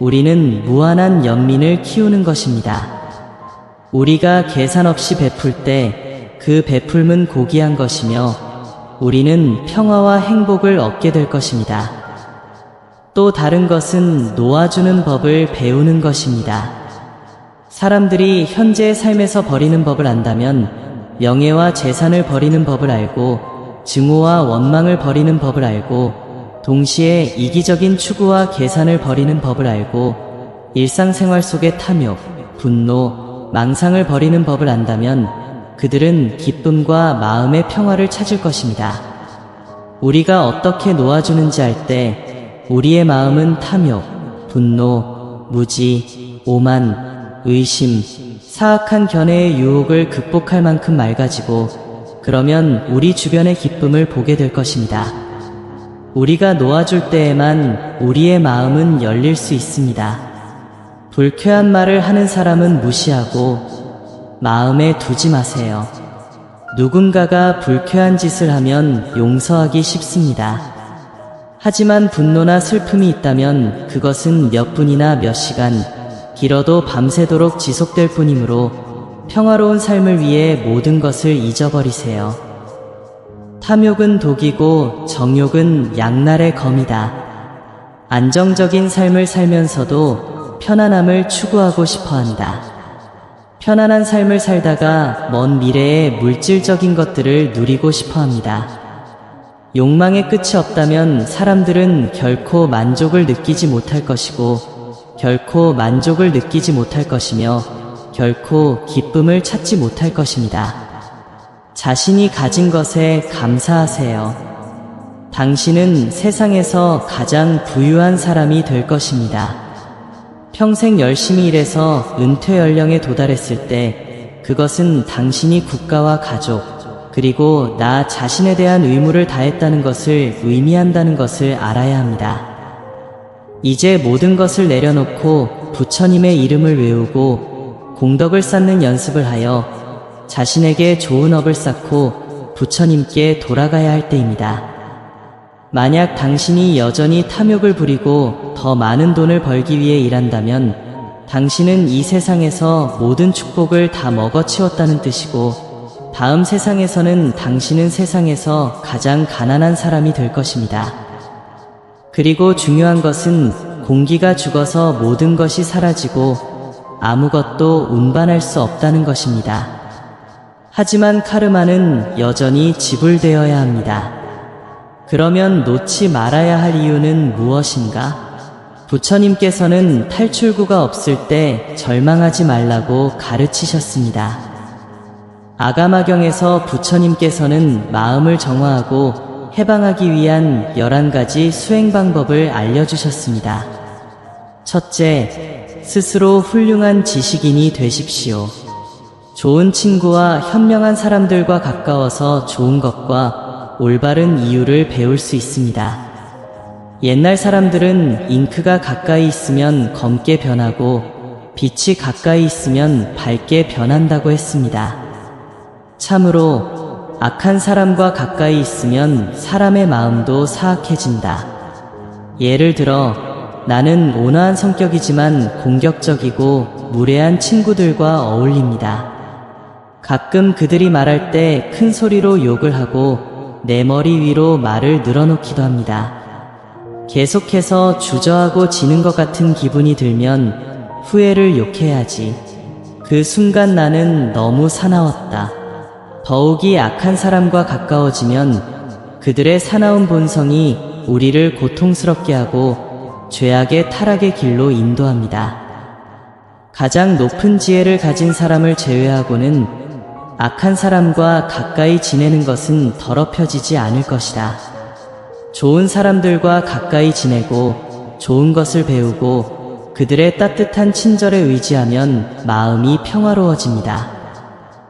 우리는 무한한 연민을 키우는 것입니다. 우리가 계산 없이 베풀 때 그 베풀은 고귀한 것이며 우리는 평화와 행복을 얻게 될 것입니다. 또 다른 것은 놓아주는 법을 배우는 것입니다. 사람들이 현재의 삶에서 버리는 법을 안다면 명예와 재산을 버리는 법을 알고 증오와 원망을 버리는 법을 알고 동시에 이기적인 추구와 계산을 버리는 법을 알고 일상생활 속의 탐욕, 분노, 망상을 버리는 법을 안다면 그들은 기쁨과 마음의 평화를 찾을 것입니다. 우리가 어떻게 놓아주는지 알 때 우리의 마음은 탐욕, 분노, 무지, 오만, 의심, 사악한 견해의 유혹을 극복할 만큼 맑아지고 그러면 우리 주변의 기쁨을 보게 될 것입니다. 우리가 놓아줄 때에만 우리의 마음은 열릴 수 있습니다. 불쾌한 말을 하는 사람은 무시하고 마음에 두지 마세요. 누군가가 불쾌한 짓을 하면 용서하기 쉽습니다. 하지만 분노나 슬픔이 있다면 그것은 몇 분이나 몇 시간, 길어도 밤새도록 지속될 뿐이므로 평화로운 삶을 위해 모든 것을 잊어버리세요. 탐욕은 독이고 정욕은 양날의 검이다. 안정적인 삶을 살면서도 편안함을 추구하고 싶어 한다. 편안한 삶을 살다가 먼 미래의 물질적인 것들을 누리고 싶어 합니다. 욕망의 끝이 없다면 사람들은 결코 만족을 느끼지 못할 것이고 결코 만족을 느끼지 못할 것이며 결코 기쁨을 찾지 못할 것입니다. 자신이 가진 것에 감사하세요. 당신은 세상에서 가장 부유한 사람이 될 것입니다. 평생 열심히 일해서 은퇴 연령에 도달했을 때 그것은 당신이 국가와 가족 그리고 나 자신에 대한 의무를 다했다는 것을 의미한다는 것을 알아야 합니다. 이제 모든 것을 내려놓고 부처님의 이름을 외우고 공덕을 쌓는 연습을 하여 자신에게 좋은 업을 쌓고 부처님께 돌아가야 할 때입니다. 만약 당신이 여전히 탐욕을 부리고 더 많은 돈을 벌기 위해 일한다면 당신은 이 세상에서 모든 축복을 다 먹어치웠다는 뜻이고 다음 세상에서는 당신은 세상에서 가장 가난한 사람이 될 것입니다. 그리고 중요한 것은 공기가 죽어서 모든 것이 사라지고 아무것도 운반할 수 없다는 것입니다. 하지만 카르마는 여전히 지불되어야 합니다. 그러면 놓지 말아야 할 이유는 무엇인가? 부처님께서는 탈출구가 없을 때 절망하지 말라고 가르치셨습니다. 아가마경에서 부처님께서는 마음을 정화하고 해방하기 위한 11가지 수행 방법을 알려주셨습니다. 첫째, 스스로 훌륭한 지식인이 되십시오. 좋은 친구와 현명한 사람들과 가까워서 좋은 것과 올바른 이유를 배울 수 있습니다. 옛날 사람들은 잉크가 가까이 있으면 검게 변하고 빛이 가까이 있으면 밝게 변한다고 했습니다. 참으로 악한 사람과 가까이 있으면 사람의 마음도 사악해진다. 예를 들어 나는 온화한 성격이지만 공격적이고 무례한 친구들과 어울립니다. 가끔 그들이 말할 때 큰 소리로 욕을 하고 내 머리 위로 말을 늘어놓기도 합니다. 계속해서 주저하고 지는 것 같은 기분이 들면 후회를 욕해야지. 그 순간 나는 너무 사나웠다. 더욱이 악한 사람과 가까워지면 그들의 사나운 본성이 우리를 고통스럽게 하고 죄악의 타락의 길로 인도합니다. 가장 높은 지혜를 가진 사람을 제외하고는 악한 사람과 가까이 지내는 것은 더럽혀지지 않을 것이다. 좋은 사람들과 가까이 지내고 좋은 것을 배우고 그들의 따뜻한 친절에 의지하면 마음이 평화로워집니다.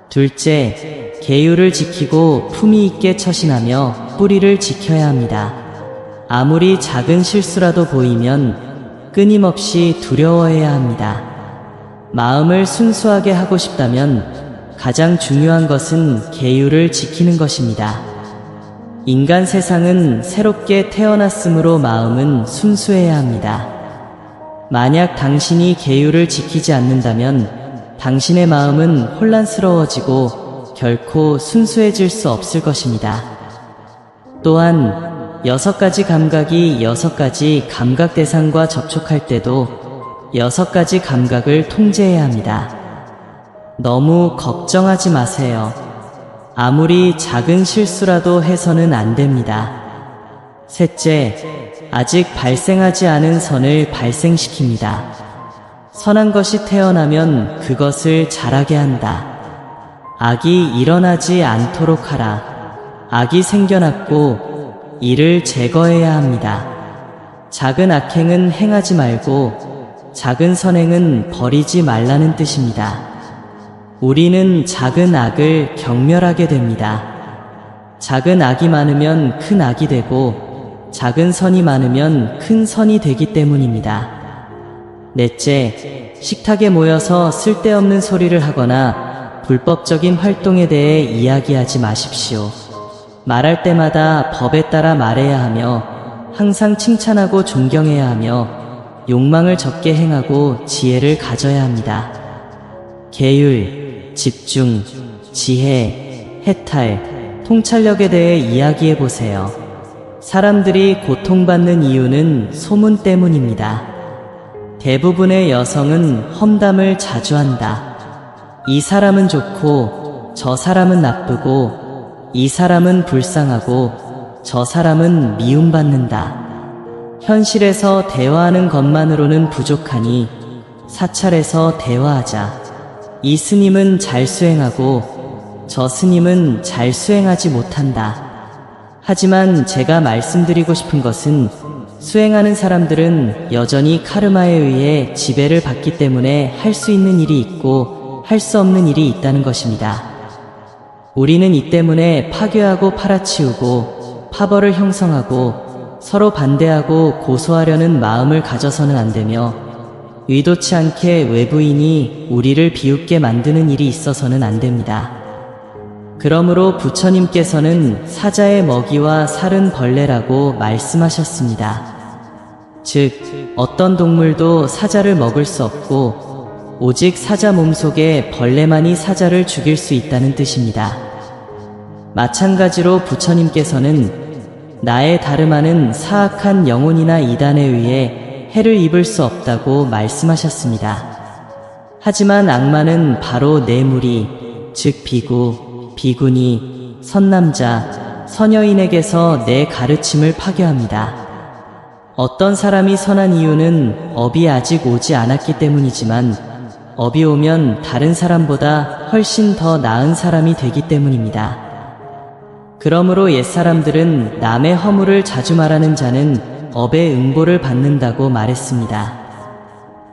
둘째, 계율을 지키고 품위 있게 처신하며 뿌리를 지켜야 합니다. 아무리 작은 실수라도 보이면 끊임없이 두려워해야 합니다. 마음을 순수하게 하고 싶다면 가장 중요한 것은 계율을 지키는 것입니다. 인간 세상은 새롭게 태어났으므로 마음은 순수해야 합니다. 만약 당신이 계율을 지키지 않는다면 당신의 마음은 혼란스러워지고 결코 순수해질 수 없을 것입니다. 또한 6가지 감각이 6가지 감각 대상과 접촉할 때도 6가지 감각을 통제해야 합니다. 너무 걱정하지 마세요. 아무리 작은 실수라도 해서는 안 됩니다. 셋째, 아직 발생하지 않은 선을 발생시킵니다. 선한 것이 태어나면 그것을 자라게 한다. 악이 일어나지 않도록 하라. 악이 생겨났고 이를 제거해야 합니다. 작은 악행은 행하지 말고 작은 선행은 버리지 말라는 뜻입니다. 우리는 작은 악을 경멸하게 됩니다. 작은 악이 많으면 큰 악이 되고 작은 선이 많으면 큰 선이 되기 때문입니다. 넷째, 식탁에 모여서 쓸데없는 소리를 하거나 불법적인 활동에 대해 이야기하지 마십시오. 말할 때마다 법에 따라 말해야 하며 항상 칭찬하고 존경해야 하며 욕망을 적게 행하고 지혜를 가져야 합니다. 계율, 집중, 지혜, 해탈, 통찰력에 대해 이야기해 보세요. 사람들이 고통받는 이유는 소문 때문입니다. 대부분의 여성은 험담을 자주 한다. 이 사람은 좋고 저 사람은 나쁘고 이 사람은 불쌍하고 저 사람은 미움받는다. 현실에서 대화하는 것만으로는 부족하니 사찰에서 대화하자. 이 스님은 잘 수행하고 저 스님은 잘 수행하지 못한다. 하지만 제가 말씀드리고 싶은 것은 수행하는 사람들은 여전히 카르마에 의해 지배를 받기 때문에 할 수 있는 일이 있고 할 수 없는 일이 있다는 것입니다. 우리는 이 때문에 파괴하고 팔아치우고 파벌을 형성하고 서로 반대하고 고소하려는 마음을 가져서는 안 되며 의도치 않게 외부인이 우리를 비웃게 만드는 일이 있어서는 안 됩니다. 그러므로 부처님께서는 사자의 먹이와 살은 벌레라고 말씀하셨습니다. 즉, 어떤 동물도 사자를 먹을 수 없고 오직 사자 몸속에 벌레만이 사자를 죽일 수 있다는 뜻입니다. 마찬가지로 부처님께서는 나의 다르마는 사악한 영혼이나 이단에 의해 해를 입을 수 없다고 말씀하셨습니다. 하지만 악마는 바로 내 무리, 즉 비구, 비구니, 선남자, 선여인에게서 내 가르침을 파괴합니다. 어떤 사람이 선한 이유는 업이 아직 오지 않았기 때문이지만 업이 오면 다른 사람보다 훨씬 더 나은 사람이 되기 때문입니다. 그러므로 옛사람들은 남의 허물을 자주 말하는 자는 업의 응보를 받는다고 말했습니다.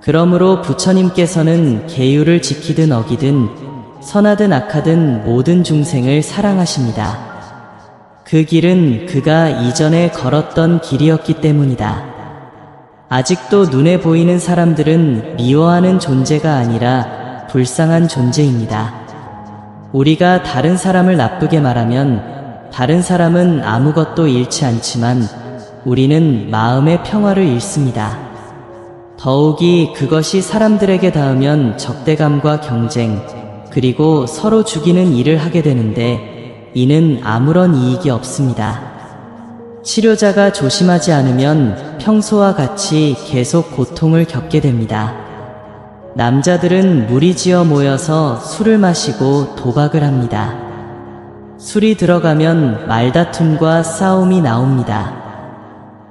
그러므로 부처님께서는 계율을 지키든 어기든 선하든 악하든 모든 중생을 사랑하십니다. 그 길은 그가 이전에 걸었던 길이었기 때문이다. 아직도 눈에 보이는 사람들은 미워하는 존재가 아니라 불쌍한 존재입니다. 우리가 다른 사람을 나쁘게 말하면 다른 사람은 아무것도 잃지 않지만 우리는 마음의 평화를 잃습니다. 더욱이 그것이 사람들에게 닿으면 적대감과 경쟁, 그리고 서로 죽이는 일을 하게 되는데 이는 아무런 이익이 없습니다. 치료자가 조심하지 않으면 평소와 같이 계속 고통을 겪게 됩니다. 남자들은 무리지어 모여서 술을 마시고 도박을 합니다. 술이 들어가면 말다툼과 싸움이 나옵니다.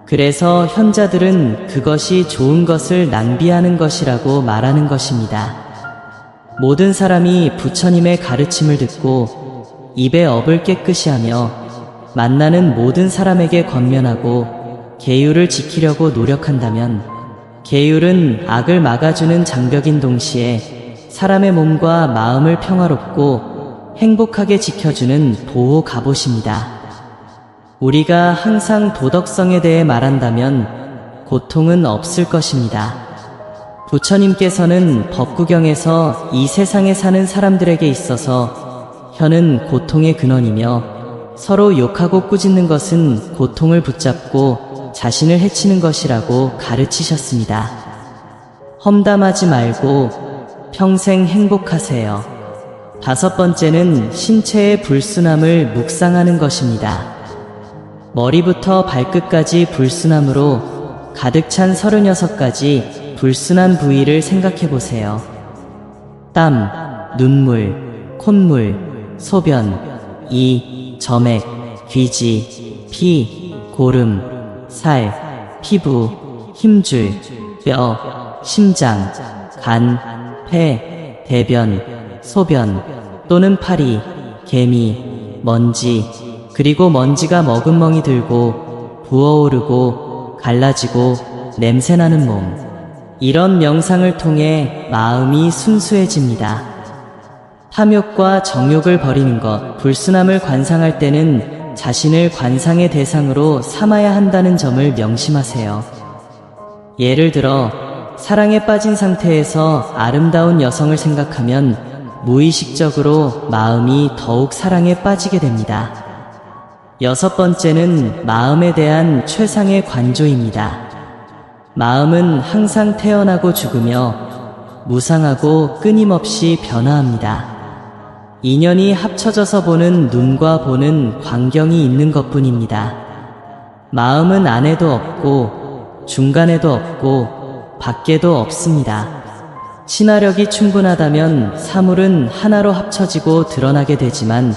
그래서 현자들은 그것이 좋은 것을 낭비하는 것이라고 말하는 것입니다. 모든 사람이 부처님의 가르침을 듣고 입의 업을 깨끗이 하며 만나는 모든 사람에게 권면하고 계율을 지키려고 노력한다면 계율은 악을 막아주는 장벽인 동시에 사람의 몸과 마음을 평화롭고 행복하게 지켜주는 보호 갑옷입니다. 우리가 항상 도덕성에 대해 말한다면 고통은 없을 것입니다. 부처님께서는 법구경에서 이 세상에 사는 사람들에게 있어서 혀는 고통의 근원이며 서로 욕하고 꾸짖는 것은 고통을 붙잡고 자신을 해치는 것이라고 가르치셨습니다. 험담하지 말고 평생 행복하세요. 5번째는 신체의 불순함을 묵상하는 것입니다. 머리부터 발끝까지 불순함으로 가득 찬 36가지 불순한 부위를 생각해 보세요. 땀, 눈물, 콧물, 소변, 이, 점액, 귀지, 피, 고름, 살, 피부, 힘줄, 뼈, 심장, 간, 폐, 대변, 소변 또는 파리, 개미, 먼지, 그리고 먼지가 머금멍이 들고 부어오르고 갈라지고 냄새나는 몸. 이런 명상을 통해 마음이 순수해집니다. 탐욕과 정욕을 버리는 것, 불순함을 관상할 때는 자신을 관상의 대상으로 삼아야 한다는 점을 명심하세요. 예를 들어 사랑에 빠진 상태에서 아름다운 여성을 생각하면 무의식적으로 마음이 더욱 사랑에 빠지게 됩니다. 6번째는 마음에 대한 최상의 관조입니다. 마음은 항상 태어나고 죽으며 무상하고 끊임없이 변화합니다. 인연이 합쳐져서 보는 눈과 보는 광경이 있는 것뿐입니다. 마음은 안에도 없고 중간에도 없고 밖에도 없습니다. 친화력이 충분하다면 사물은 하나로 합쳐지고 드러나게 되지만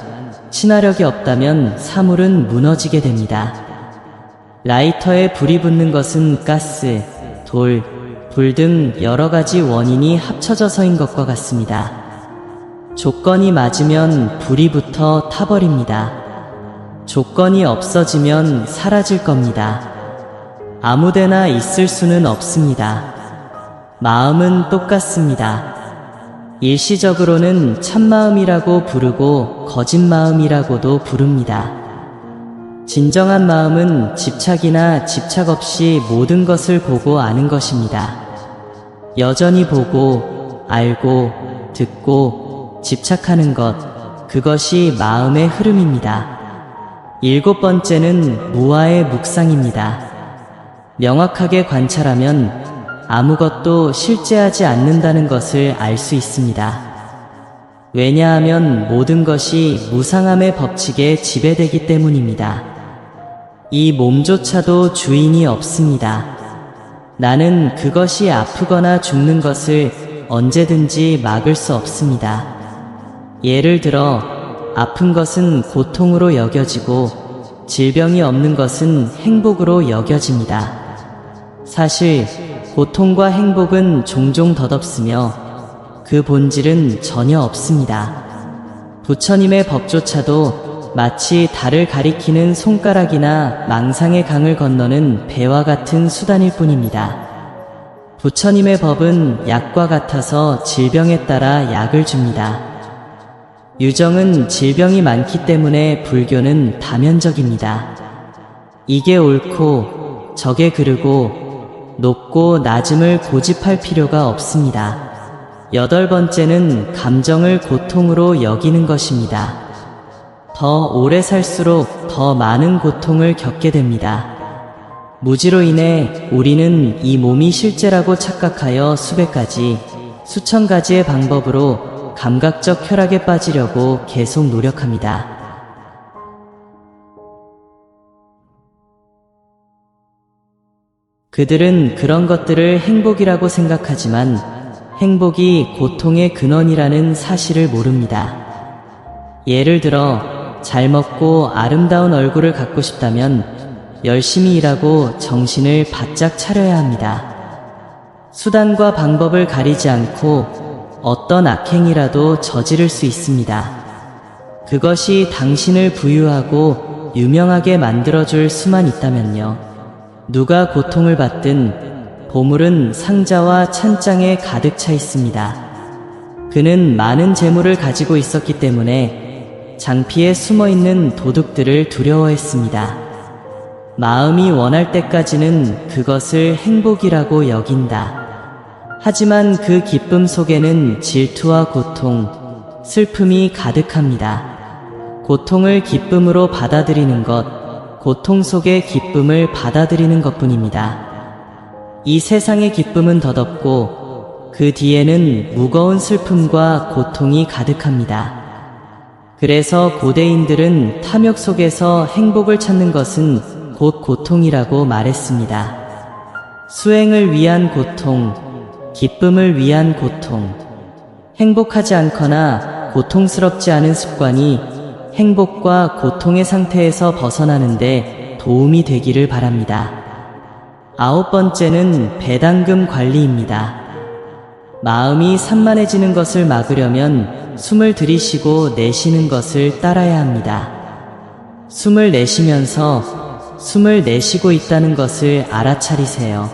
친화력이 없다면 사물은 무너지게 됩니다. 라이터에 불이 붙는 것은 가스, 돌, 불 등 여러 가지 원인이 합쳐져서인 것과 같습니다. 조건이 맞으면 불이 붙어 타버립니다. 조건이 없어지면 사라질 겁니다. 아무데나 있을 수는 없습니다. 마음은 똑같습니다. 일시적으로는 참마음이라고 부르고 거짓마음이라고도 부릅니다. 진정한 마음은 집착이나 집착 없이 모든 것을 보고 아는 것입니다. 여전히 보고, 알고, 듣고, 집착하는 것, 그것이 마음의 흐름입니다. 7번째는 무아의 묵상입니다. 명확하게 관찰하면 아무것도 실제하지 않는다는 것을 알 수 있습니다. 왜냐하면 모든 것이 무상함의 법칙에 지배되기 때문입니다. 이 몸조차도 주인이 없습니다. 나는 그것이 아프거나 죽는 것을 언제든지 막을 수 없습니다. 예를 들어 아픈 것은 고통으로 여겨지고 질병이 없는 것은 행복으로 여겨집니다. 사실 고통과 행복은 종종 덧없으며 그 본질은 전혀 없습니다. 부처님의 법조차도 마치 달을 가리키는 손가락이나 망상의 강을 건너는 배와 같은 수단일 뿐입니다. 부처님의 법은 약과 같아서 질병에 따라 약을 줍니다. 유정은 질병이 많기 때문에 불교는 다면적입니다. 이게 옳고 저게 그르고 높고 낮음을 고집할 필요가 없습니다. 8번째는 감정을 고통으로 여기는 것입니다. 더 오래 살수록 더 많은 고통을 겪게 됩니다. 무지로 인해 우리는 이 몸이 실제라고 착각하여 수백 가지, 수천 가지의 방법으로 감각적 쾌락에 빠지려고 계속 노력합니다. 그들은 그런 것들을 행복이라고 생각하지만 행복이 고통의 근원이라는 사실을 모릅니다. 예를 들어 잘 먹고 아름다운 얼굴을 갖고 싶다면 열심히 일하고 정신을 바짝 차려야 합니다. 수단과 방법을 가리지 않고 어떤 악행이라도 저지를 수 있습니다. 그것이 당신을 부유하고 유명하게 만들어줄 수만 있다면요. 누가 고통을 받든 보물은 상자와 찬장에 가득 차 있습니다. 그는 많은 재물을 가지고 있었기 때문에 장피에 숨어있는 도둑들을 두려워했습니다. 마음이 원할 때까지는 그것을 행복이라고 여긴다. 하지만 그 기쁨 속에는 질투와 고통, 슬픔이 가득합니다. 고통을 기쁨으로 받아들이는 것, 고통 속의 기쁨을 받아들이는 것뿐입니다. 이 세상의 기쁨은 덧없고 그 뒤에는 무거운 슬픔과 고통이 가득합니다. 그래서 고대인들은 탐욕 속에서 행복을 찾는 것은 곧 고통이라고 말했습니다. 수행을 위한 고통, 기쁨을 위한 고통. 행복하지 않거나 고통스럽지 않은 습관이 행복과 고통의 상태에서 벗어나는데 도움이 되기를 바랍니다. 9번째는 배당금 관리입니다. 마음이 산만해지는 것을 막으려면 숨을 들이쉬고 내쉬는 것을 따라야 합니다. 숨을 내쉬면서 숨을 내쉬고 있다는 것을 알아차리세요.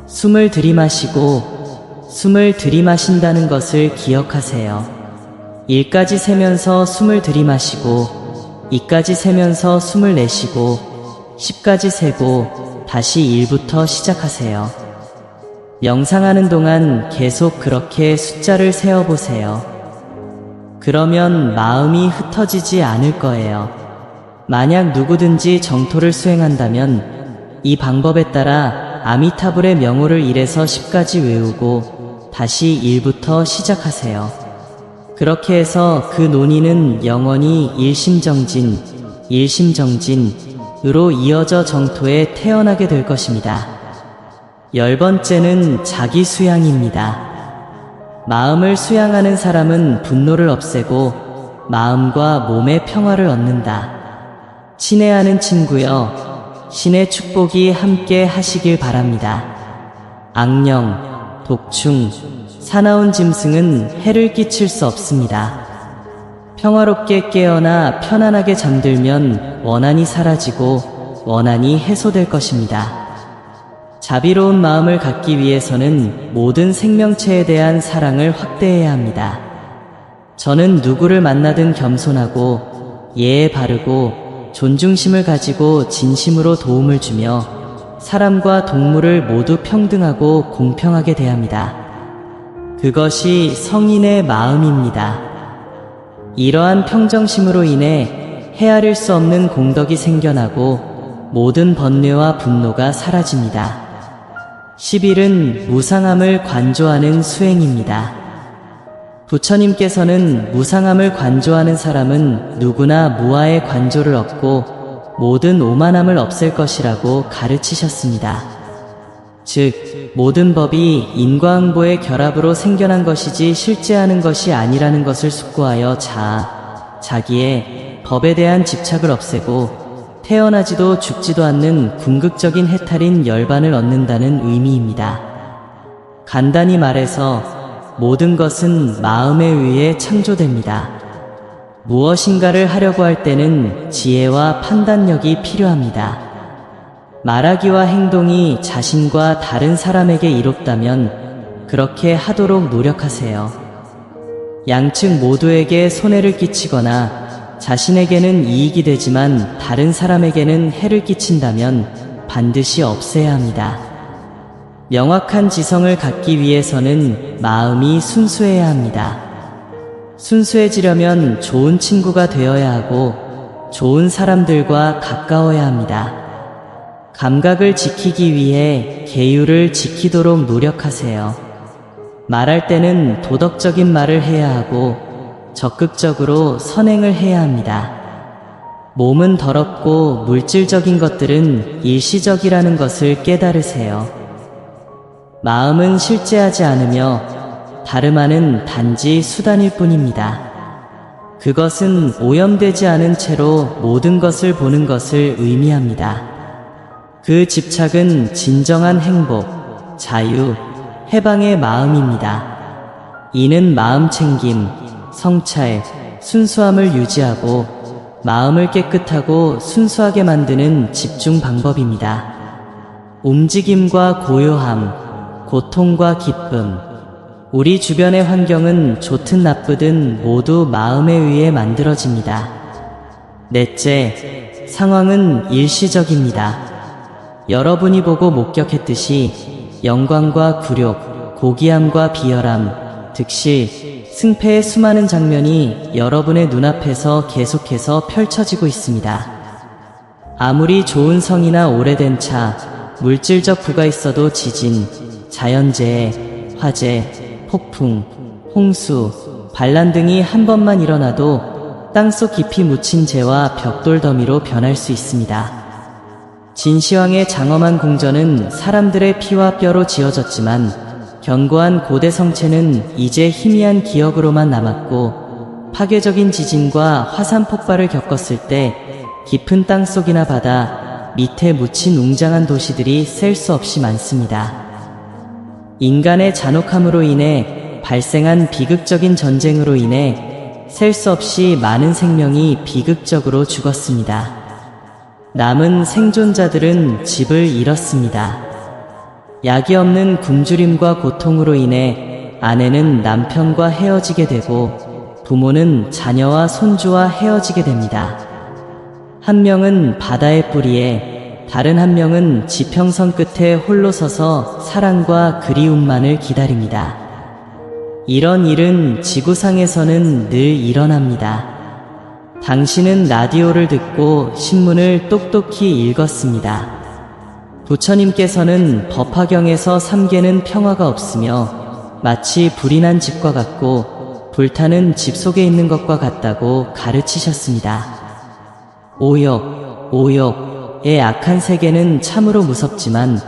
숨을 들이마시고 숨을 들이마신다는 것을 기억하세요. 1까지 세면서 숨을 들이마시고 2까지 세면서 숨을 내쉬고 10까지 세고 다시 1부터 시작하세요. 명상하는 동안 계속 그렇게 숫자를 세어보세요. 그러면 마음이 흩어지지 않을 거예요. 만약 누구든지 정토를 수행한다면 이 방법에 따라 아미타불의 명호를 1에서 10까지 외우고 다시 1부터 시작하세요. 그렇게 해서 그 논의는 영원히 일심정진, 일심정진으로 이어져 정토에 태어나게 될 것입니다. 10번째는 자기 수양입니다. 마음을 수양하는 사람은 분노를 없애고 마음과 몸의 평화를 얻는다. 친애하는 친구여, 신의 축복이 함께 하시길 바랍니다. 악령, 독충, 사나운 짐승은 해를 끼칠 수 없습니다. 평화롭게 깨어나 편안하게 잠들면 원한이 사라지고 원한이 해소될 것입니다. 자비로운 마음을 갖기 위해서는 모든 생명체에 대한 사랑을 확대해야 합니다. 저는 누구를 만나든 겸손하고 예에 바르고 존중심을 가지고 진심으로 도움을 주며 사람과 동물을 모두 평등하고 공평하게 대합니다. 그것이 성인의 마음입니다. 이러한 평정심으로 인해 헤아릴 수 없는 공덕이 생겨나고 모든 번뇌와 분노가 사라집니다. 11은 무상함을 관조하는 수행입니다. 부처님께서는 무상함을 관조하는 사람은 누구나 무아의 관조를 얻고 모든 오만함을 없앨 것이라고 가르치셨습니다. 즉, 모든 법이 인과응보의 결합으로 생겨난 것이지 실제하는 것이 아니라는 것을 숙고하여 자기의 법에 대한 집착을 없애고 태어나지도 죽지도 않는 궁극적인 해탈인 열반을 얻는다는 의미입니다. 간단히 말해서 모든 것은 마음에 의해 창조됩니다. 무엇인가를 하려고 할 때는 지혜와 판단력이 필요합니다. 말하기와 행동이 자신과 다른 사람에게 이롭다면 그렇게 하도록 노력하세요. 양측 모두에게 손해를 끼치거나 자신에게는 이익이 되지만 다른 사람에게는 해를 끼친다면 반드시 없애야 합니다. 명확한 지성을 갖기 위해서는 마음이 순수해야 합니다. 순수해지려면 좋은 친구가 되어야 하고 좋은 사람들과 가까워야 합니다. 감각을 지키기 위해 계율을 지키도록 노력하세요. 말할 때는 도덕적인 말을 해야 하고 적극적으로 선행을 해야 합니다. 몸은 더럽고 물질적인 것들은 일시적이라는 것을 깨달으세요. 마음은 실제하지 않으며 다름아는 단지 수단일 뿐입니다. 그것은 오염되지 않은 채로 모든 것을 보는 것을 의미합니다. 그 집착은 진정한 행복, 자유, 해방의 마음입니다. 이는 마음 챙김, 성찰, 순수함을 유지하고 마음을 깨끗하고 순수하게 만드는 집중 방법입니다. 움직임과 고요함, 고통과 기쁨, 우리 주변의 환경은 좋든 나쁘든 모두 마음에 의해 만들어집니다. 넷째, 상황은 일시적입니다. 여러분이 보고 목격했듯이 영광과 굴욕, 고귀함과 비열함, 득실, 승패의 수많은 장면이 여러분의 눈앞에서 계속해서 펼쳐지고 있습니다. 아무리 좋은 성이나 오래된 차, 물질적 부가 있어도 지진, 자연재해, 화재, 폭풍, 홍수, 반란 등이 한 번만 일어나도 땅속 깊이 묻힌 재와 벽돌 더미로 변할 수 있습니다. 진시황의 장엄한 궁전은 사람들의 피와 뼈로 지어졌지만 견고한 고대 성체는 이제 희미한 기억으로만 남았고 파괴적인 지진과 화산 폭발을 겪었을 때 깊은 땅속이나 바다 밑에 묻힌 웅장한 도시들이 셀 수 없이 많습니다. 인간의 잔혹함으로 인해 발생한 비극적인 전쟁으로 인해 셀 수 없이 많은 생명이 비극적으로 죽었습니다. 남은 생존자들은 집을 잃었습니다. 약이 없는 굶주림과 고통으로 인해 아내는 남편과 헤어지게 되고 부모는 자녀와 손주와 헤어지게 됩니다. 한 명은 바다의 뿌리에, 다른 한 명은 지평선 끝에 홀로 서서 사랑과 그리움만을 기다립니다. 이런 일은 지구상에서는 늘 일어납니다. 당신은 라디오를 듣고 신문을 똑똑히 읽었습니다. 부처님께서는 법화경에서 3계는 평화가 없으며 마치 불이 난 집과 같고 불타는 집 속에 있는 것과 같다고 가르치셨습니다. 오역의 악한 세계는 참으로 무섭지만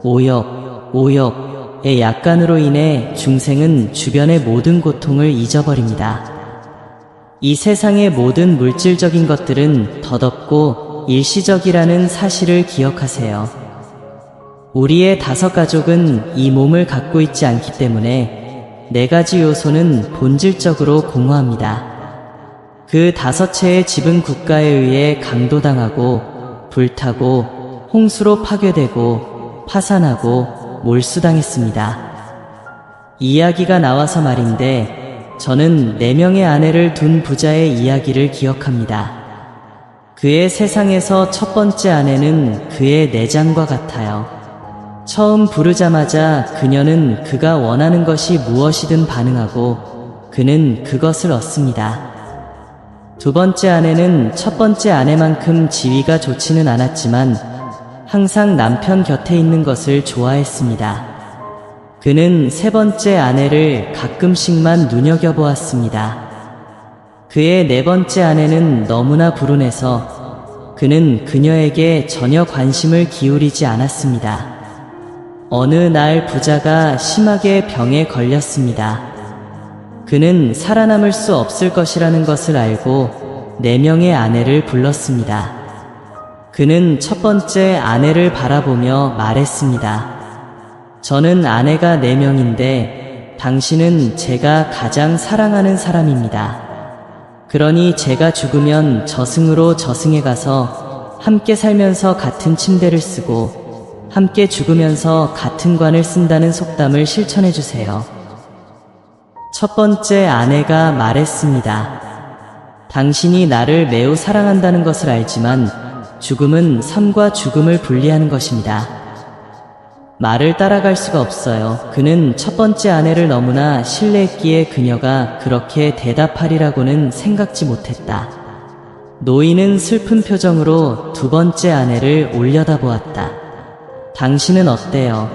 오역의 약간으로 인해 중생은 주변의 모든 고통을 잊어버립니다. 이 세상의 모든 물질적인 것들은 덧없고 일시적이라는 사실을 기억하세요. 우리의 5가족은 이 몸을 갖고 있지 않기 때문에 4가지 요소는 본질적으로 공허합니다. 그 5채의 집은 국가에 의해 강도당하고 불타고 홍수로 파괴되고 파산하고 몰수당했습니다. 이야기가 나와서 말인데 저는 4명의 아내를 둔 부자의 이야기를 기억합니다. 그의 세상에서 첫 번째 아내는 그의 내장과 같아요. 처음 부르자마자 그녀는 그가 원하는 것이 무엇이든 반응하고 그는 그것을 얻습니다. 두 번째 아내는 첫 번째 아내만큼 지위가 좋지는 않았지만 항상 남편 곁에 있는 것을 좋아했습니다. 그는 세 번째 아내를 가끔씩만 눈여겨보았습니다. 그의 4번째 아내는 너무나 불운해서 그는 그녀에게 전혀 관심을 기울이지 않았습니다. 어느 날 부자가 심하게 병에 걸렸습니다. 그는 살아남을 수 없을 것이라는 것을 알고 4명의 아내를 불렀습니다. 그는 첫 번째 아내를 바라보며 말했습니다. 저는 아내가 4명인데 당신은 제가 가장 사랑하는 사람입니다. 그러니 제가 죽으면 저승으로 저승에 가서 함께 살면서 같은 침대를 쓰고 함께 죽으면서 같은 관을 쓴다는 속담을 실천해 주세요. 첫 번째 아내가 말했습니다. 당신이 나를 매우 사랑한다는 것을 알지만 죽음은 삶과 죽음을 분리하는 것입니다. 말을 따라갈 수가 없어요. 그는 첫 번째 아내를 너무나 신뢰했기에 그녀가 그렇게 대답하리라고는 생각지 못했다. 노인은 슬픈 표정으로 두 번째 아내를 올려다보았다. 당신은 어때요?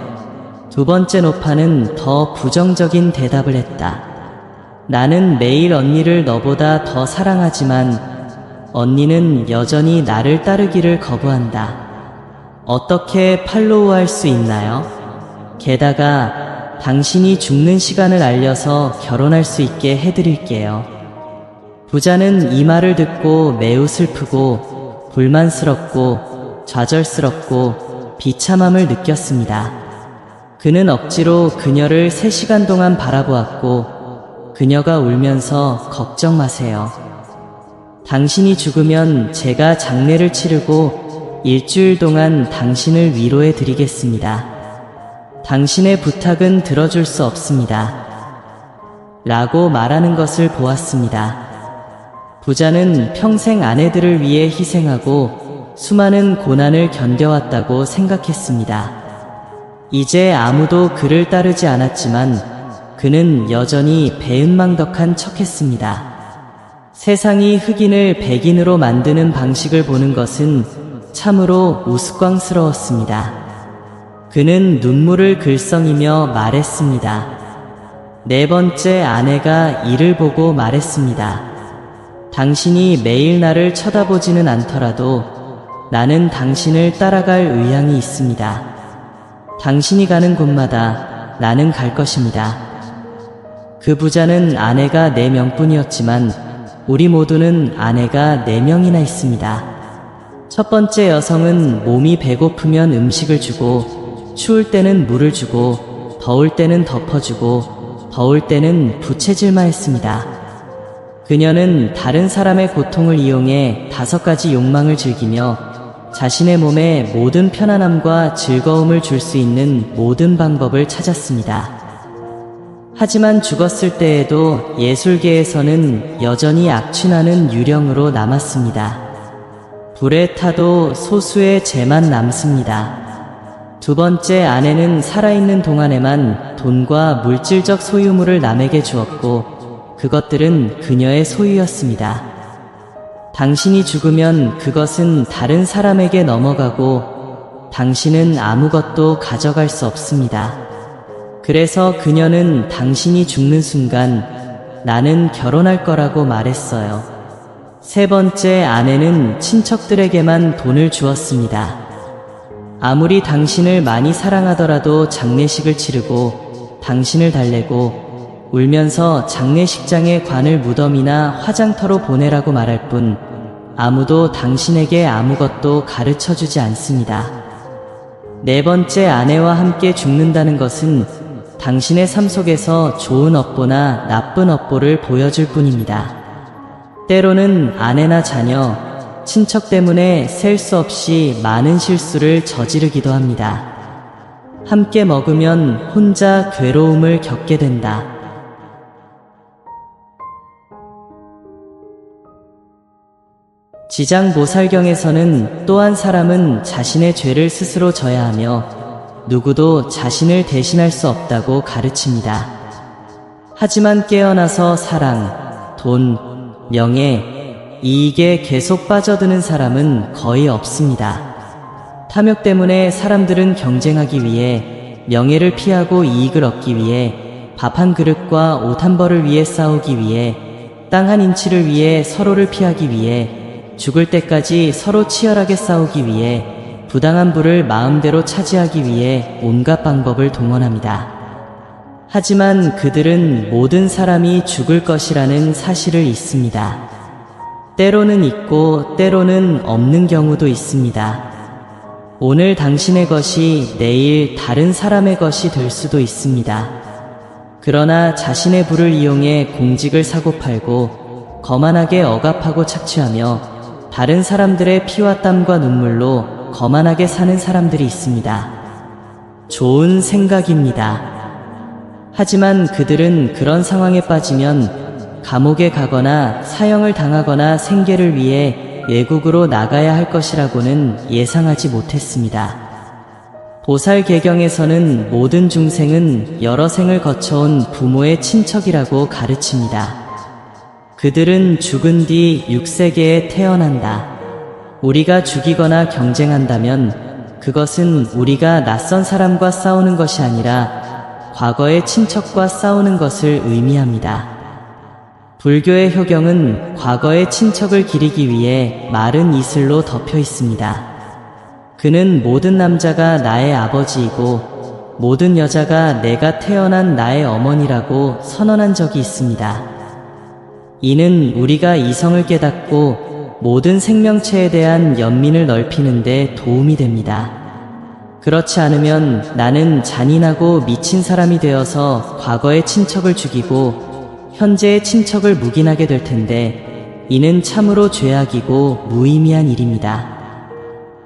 두 번째 노파는 더 부정적인 대답을 했다. 나는 매일 언니를 너보다 더 사랑하지만 언니는 여전히 나를 따르기를 거부한다. 어떻게 팔로우할 수 있나요? 게다가 당신이 죽는 시간을 알려서 결혼할 수 있게 해드릴게요. 부자는 이 말을 듣고 매우 슬프고 불만스럽고 좌절스럽고 비참함을 느꼈습니다. 그는 억지로 그녀를 3시간 동안 바라보았고 그녀가 울면서 걱정 마세요. 당신이 죽으면 제가 장례를 치르고 일주일 동안 당신을 위로해 드리겠습니다. 당신의 부탁은 들어줄 수 없습니다. 라고 말하는 것을 보았습니다. 부자는 평생 아내들을 위해 희생하고 수많은 고난을 견뎌왔다고 생각했습니다. 이제 아무도 그를 따르지 않았지만 그는 여전히 배은망덕한 척했습니다. 세상이 흑인을 백인으로 만드는 방식을 보는 것은 참으로 우스꽝스러웠습니다. 그는 눈물을 글썽이며 말했습니다. 4번째 아내가 이를 보고 말했습니다. 당신이 매일 나를 쳐다보지는 않더라도 나는 당신을 따라갈 의향이 있습니다. 당신이 가는 곳마다 나는 갈 것입니다. 그 부자는 아내가 4명뿐이었지만 우리 모두는 아내가 4명이나 있습니다. 첫 번째 여성은 몸이 배고프면 음식을 주고 추울 때는 물을 주고 더울 때는 덮어주고 더울 때는 부채질만 했습니다. 그녀는 다른 사람의 고통을 이용해 5가지 욕망을 즐기며 자신의 몸에 모든 편안함과 즐거움을 줄 수 있는 모든 방법을 찾았습니다. 하지만 죽었을 때에도 예술계에서는 여전히 악취나는 유령으로 남았습니다. 불에 타도 소수의 재만 남습니다. 2번째 아내는 살아있는 동안에만 돈과 물질적 소유물을 남에게 주었고 그것들은 그녀의 소유였습니다. 당신이 죽으면 그것은 다른 사람에게 넘어가고 당신은 아무것도 가져갈 수 없습니다. 그래서 그녀는 당신이 죽는 순간 나는 결혼할 거라고 말했어요. 3번째 아내는 친척들에게만 돈을 주었습니다. 아무리 당신을 많이 사랑하더라도 장례식을 치르고 당신을 달래고 울면서 장례식장에 관을 무덤이나 화장터로 보내라고 말할 뿐 아무도 당신에게 아무것도 가르쳐주지 않습니다. 4번째 아내와 함께 죽는다는 것은 당신의 삶 속에서 좋은 업보나 나쁜 업보를 보여줄 뿐입니다. 때로는 아내나 자녀, 친척 때문에 셀 수 없이 많은 실수를 저지르기도 합니다. 함께 먹으면 혼자 괴로움을 겪게 된다. 지장보살경에서는 또 한 사람은 자신의 죄를 스스로 져야 하며 누구도 자신을 대신할 수 없다고 가르칩니다. 하지만 깨어나서 사랑, 돈, 명예, 이익에 계속 빠져드는 사람은 거의 없습니다. 탐욕 때문에 사람들은 경쟁하기 위해, 명예를 피하고 이익을 얻기 위해, 밥 한 그릇과 옷 한 벌을 위해 싸우기 위해, 땅 한 인치를 위해 서로를 피하기 위해, 죽을 때까지 서로 치열하게 싸우기 위해 부당한 부를 마음대로 차지하기 위해 온갖 방법을 동원합니다. 하지만 그들은 모든 사람이 죽을 것이라는 사실을 잊습니다. 때로는 있고 때로는 없는 경우도 있습니다. 오늘 당신의 것이 내일 다른 사람의 것이 될 수도 있습니다. 그러나 자신의 부를 이용해 공직을 사고팔고 거만하게 억압하고 착취하며 다른 사람들의 피와 땀과 눈물로 거만하게 사는 사람들이 있습니다. 좋은 생각입니다. 하지만 그들은 그런 상황에 빠지면 감옥에 가거나 사형을 당하거나 생계를 위해 외국으로 나가야 할 것이라고는 예상하지 못했습니다. 보살계경에서는 모든 중생은 여러 생을 거쳐온 부모의 친척이라고 가르칩니다. 그들은 죽은 뒤 6세계에 태어난다. 우리가 죽이거나 경쟁한다면 그것은 우리가 낯선 사람과 싸우는 것이 아니라 과거의 친척과 싸우는 것을 의미합니다. 불교의 효경은 과거의 친척을 기리기 위해 마른 이슬로 덮여 있습니다. 그는 모든 남자가 나의 아버지이고 모든 여자가 내가 태어난 나의 어머니라고 선언한 적이 있습니다. 이는 우리가 이성을 깨닫고 모든 생명체에 대한 연민을 넓히는 데 도움이 됩니다. 그렇지 않으면 나는 잔인하고 미친 사람이 되어서 과거의 친척을 죽이고 현재의 친척을 묵인하게 될 텐데 이는 참으로 죄악이고 무의미한 일입니다.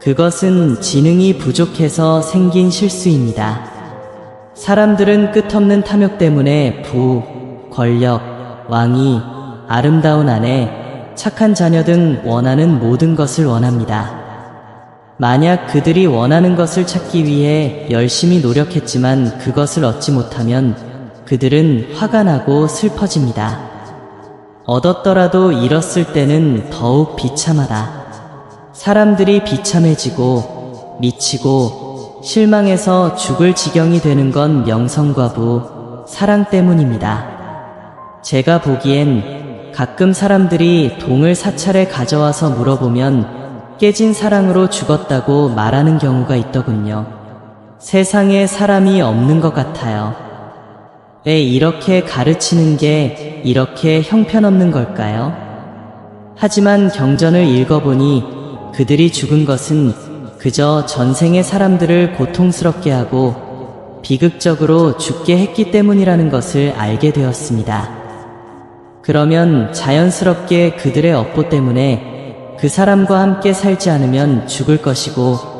그것은 지능이 부족해서 생긴 실수입니다. 사람들은 끝없는 탐욕 때문에 부, 권력, 왕위, 아름다운 아내, 착한 자녀 등 원하는 모든 것을 원합니다. 만약 그들이 원하는 것을 찾기 위해 열심히 노력했지만 그것을 얻지 못하면 그들은 화가 나고 슬퍼집니다. 얻었더라도 잃었을 때는 더욱 비참하다. 사람들이 비참해지고 미치고 실망해서 죽을 지경이 되는 건 명성과 부, 사랑 때문입니다. 제가 보기엔 가끔 사람들이 동을 사찰에 가져와서 물어보면 깨진 사랑으로 죽었다고 말하는 경우가 있더군요. 세상에 사람이 없는 것 같아요. 왜 이렇게 가르치는 게 이렇게 형편없는 걸까요? 하지만 경전을 읽어보니 그들이 죽은 것은 그저 전생의 사람들을 고통스럽게 하고 비극적으로 죽게 했기 때문이라는 것을 알게 되었습니다. 그러면 자연스럽게 그들의 업보 때문에 그 사람과 함께 살지 않으면 죽을 것이고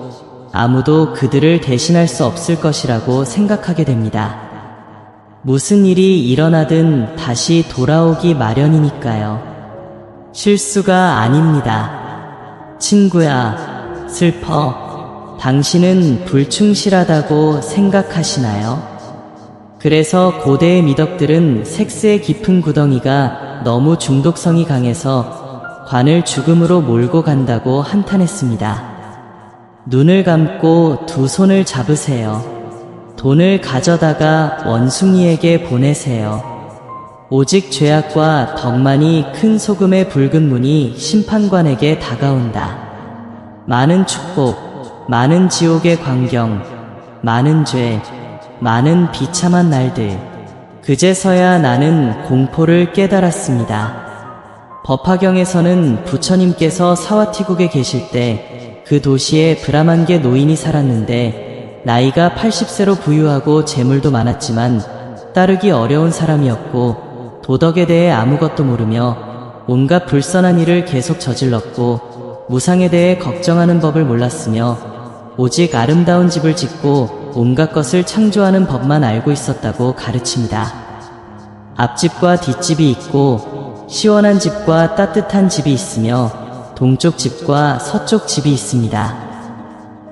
아무도 그들을 대신할 수 없을 것이라고 생각하게 됩니다. 무슨 일이 일어나든 다시 돌아오기 마련이니까요. 실수가 아닙니다. 친구야, 슬퍼. 당신은 불충실하다고 생각하시나요? 그래서 고대의 미덕들은 섹스의 깊은 구덩이가 너무 중독성이 강해서 관을 죽음으로 몰고 간다고 한탄했습니다. 눈을 감고 두 손을 잡으세요. 돈을 가져다가 원숭이에게 보내세요. 오직 죄악과 덕만이 큰 소금의 붉은 문이 심판관에게 다가온다. 많은 축복, 많은 지옥의 광경, 많은 죄, 많은 비참한 날들. 그제서야 나는 공포를 깨달았습니다. 법화경에서는 부처님께서 사와티국에 계실 때 그 도시에 브라만계 노인이 살았는데 나이가 80세로 부유하고 재물도 많았지만 따르기 어려운 사람이었고 도덕에 대해 아무것도 모르며 온갖 불선한 일을 계속 저질렀고 무상에 대해 걱정하는 법을 몰랐으며 오직 아름다운 집을 짓고 온갖 것을 창조하는 법만 알고 있었다고 가르칩니다. 앞집과 뒷집이 있고 시원한 집과 따뜻한 집이 있으며 동쪽 집과 서쪽 집이 있습니다.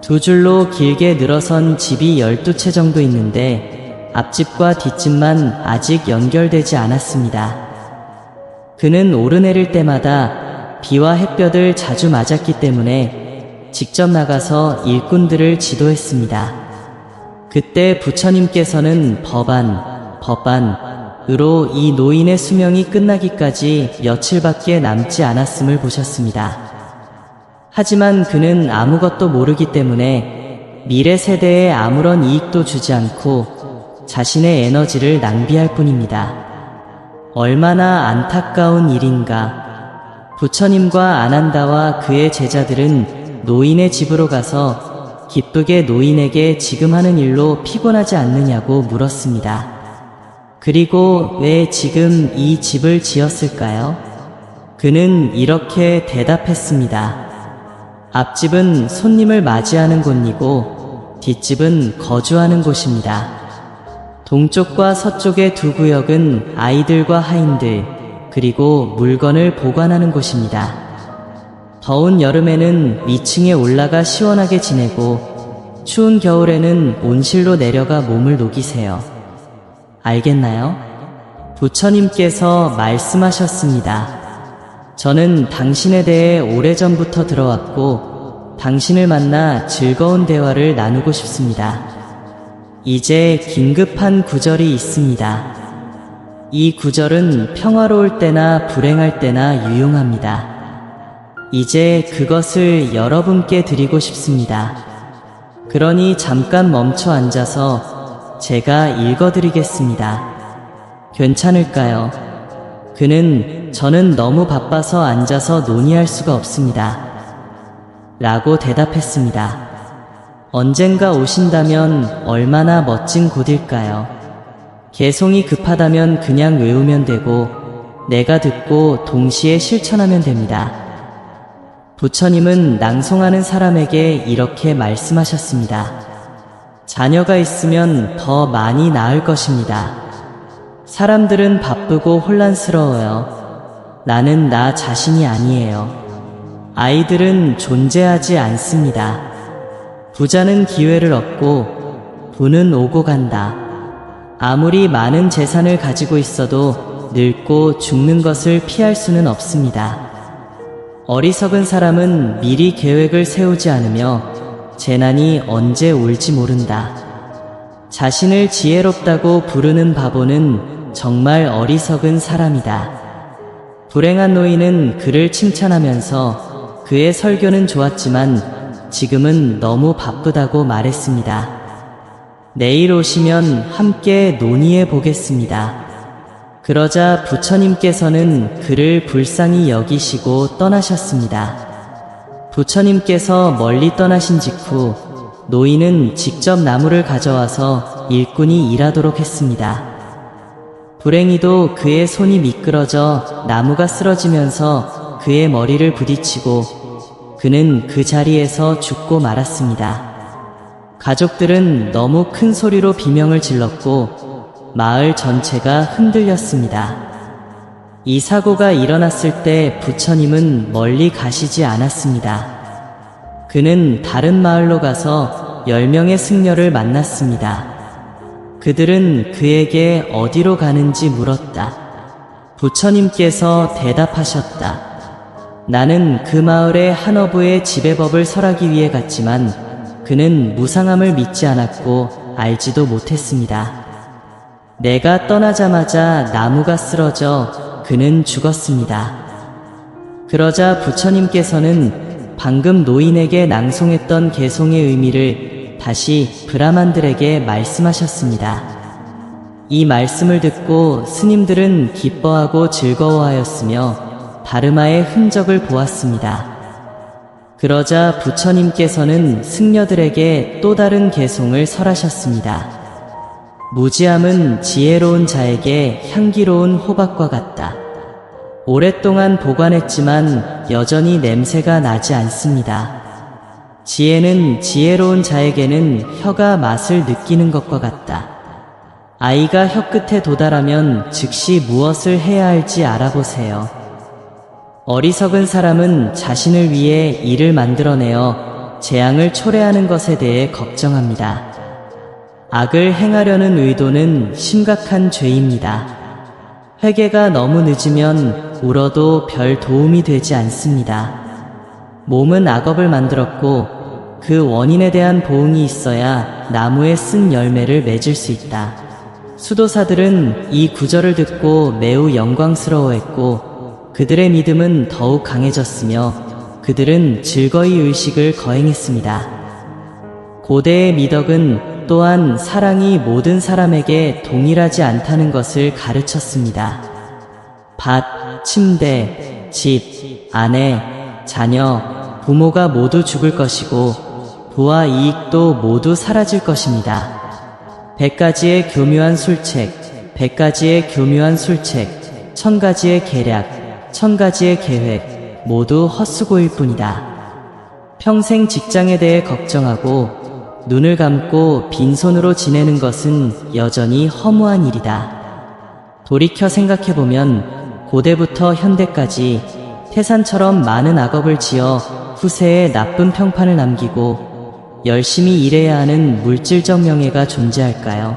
두 줄로 길게 늘어선 집이 12채 정도 있는데 앞집과 뒷집만 아직 연결되지 않았습니다. 그는 오르내릴 때마다 비와 햇볕을 자주 맞았기 때문에 직접 나가서 일꾼들을 지도했습니다. 그때 부처님께서는 법안으로 이 노인의 수명이 끝나기까지 며칠밖에 남지 않았음을 보셨습니다. 하지만 그는 아무것도 모르기 때문에 미래 세대에 아무런 이익도 주지 않고 자신의 에너지를 낭비할 뿐입니다. 얼마나 안타까운 일인가. 부처님과 아난다와 그의 제자들은 노인의 집으로 가서 기쁘게 노인에게 지금 하는 일로 피곤하지 않느냐고 물었습니다. 그리고 왜 지금 이 집을 지었을까요? 그는 이렇게 대답했습니다. 앞집은 손님을 맞이하는 곳이고 뒷집은 거주하는 곳입니다. 동쪽과 서쪽의 두 구역은 아이들과 하인들, 그리고 물건을 보관하는 곳입니다. 더운 여름에는 위층에 올라가 시원하게 지내고 추운 겨울에는 온실로 내려가 몸을 녹이세요. 알겠나요? 부처님께서 말씀하셨습니다. 저는 당신에 대해 오래전부터 들어왔고 당신을 만나 즐거운 대화를 나누고 싶습니다. 이제 긴급한 구절이 있습니다. 이 구절은 평화로울 때나 불행할 때나 유용합니다. 이제 그것을 여러분께 드리고 싶습니다. 그러니 잠깐 멈춰 앉아서 제가 읽어드리겠습니다. 괜찮을까요? 그는 저는 너무 바빠서 앉아서 논의할 수가 없습니다. 라고 대답했습니다. 언젠가 오신다면 얼마나 멋진 곳일까요? 개송이 급하다면 그냥 외우면 되고 내가 듣고 동시에 실천하면 됩니다. 부처님은 낭송하는 사람에게 이렇게 말씀하셨습니다. 자녀가 있으면 더 많이 나을 것입니다. 사람들은 바쁘고 혼란스러워요. 나는 나 자신이 아니에요. 아이들은 존재하지 않습니다. 부자는 기회를 얻고 부는 오고 간다. 아무리 많은 재산을 가지고 있어도 늙고 죽는 것을 피할 수는 없습니다. 어리석은 사람은 미리 계획을 세우지 않으며 재난이 언제 올지 모른다. 자신을 지혜롭다고 부르는 바보는 정말 어리석은 사람이다. 불행한 노인은 그를 칭찬하면서 그의 설교는 좋았지만 지금은 너무 바쁘다고 말했습니다. 내일 오시면 함께 논의해 보겠습니다. 그러자 부처님께서는 그를 불쌍히 여기시고 떠나셨습니다. 부처님께서 멀리 떠나신 직후 노인은 직접 나무를 가져와서 일꾼이 일하도록 했습니다. 불행히도 그의 손이 미끄러져 나무가 쓰러지면서 그의 머리를 부딪히고 그는 그 자리에서 죽고 말았습니다. 가족들은 너무 큰 소리로 비명을 질렀고 마을 전체가 흔들렸습니다. 이 사고가 일어났을 때 부처님은 멀리 가시지 않았습니다. 그는 다른 마을로 가서 10명의 승려를 만났습니다. 그들은 그에게 어디로 가는지 물었다. 부처님께서 대답하셨다. 나는 그 마을의 한 어부의 지배법을 설하기 위해 갔지만 그는 무상함을 믿지 않았고 알지도 못했습니다. 내가 떠나자마자 나무가 쓰러져 그는 죽었습니다. 그러자 부처님께서는 방금 노인에게 낭송했던 개송의 의미를 다시 브라만들에게 말씀하셨습니다. 이 말씀을 듣고 스님들은 기뻐하고 즐거워하였으며 다르마의 흔적을 보았습니다. 그러자 부처님께서는 승려들에게 또 다른 개송을 설하셨습니다. 무지함은 지혜로운 자에게 향기로운 호박과 같다. 오랫동안 보관했지만 여전히 냄새가 나지 않습니다. 지혜는 지혜로운 자에게는 혀가 맛을 느끼는 것과 같다. 아이가 혀 끝에 도달하면 즉시 무엇을 해야 할지 알아보세요. 어리석은 사람은 자신을 위해 일을 만들어내어 재앙을 초래하는 것에 대해 걱정합니다. 악을 행하려는 의도는 심각한 죄입니다. 회개가 너무 늦으면 울어도 별 도움이 되지 않습니다. 몸은 악업을 만들었고 그 원인에 대한 보응이 있어야 나무에 쓴 열매를 맺을 수 있다. 수도사들은 이 구절을 듣고 매우 영광스러워했고 그들의 믿음은 더욱 강해졌으며 그들은 즐거이 의식을 거행했습니다. 고대의 미덕은 또한 사랑이 모든 사람에게 동일하지 않다는 것을 가르쳤습니다. 밭, 침대, 집, 아내, 자녀, 부모가 모두 죽을 것이고 부와 이익도 모두 사라질 것입니다. 100가지의 교묘한 술책, 100가지의 교묘한 술책, 1000가지의 계략, 1000가지의 계획 모두 헛수고일 뿐이다. 평생 직장에 대해 걱정하고 눈을 감고 빈손으로 지내는 것은 여전히 허무한 일이다. 돌이켜 생각해보면 고대부터 현대까지 태산처럼 많은 악업을 지어 후세에 나쁜 평판을 남기고 열심히 일해야 하는 물질적 명예가 존재할까요?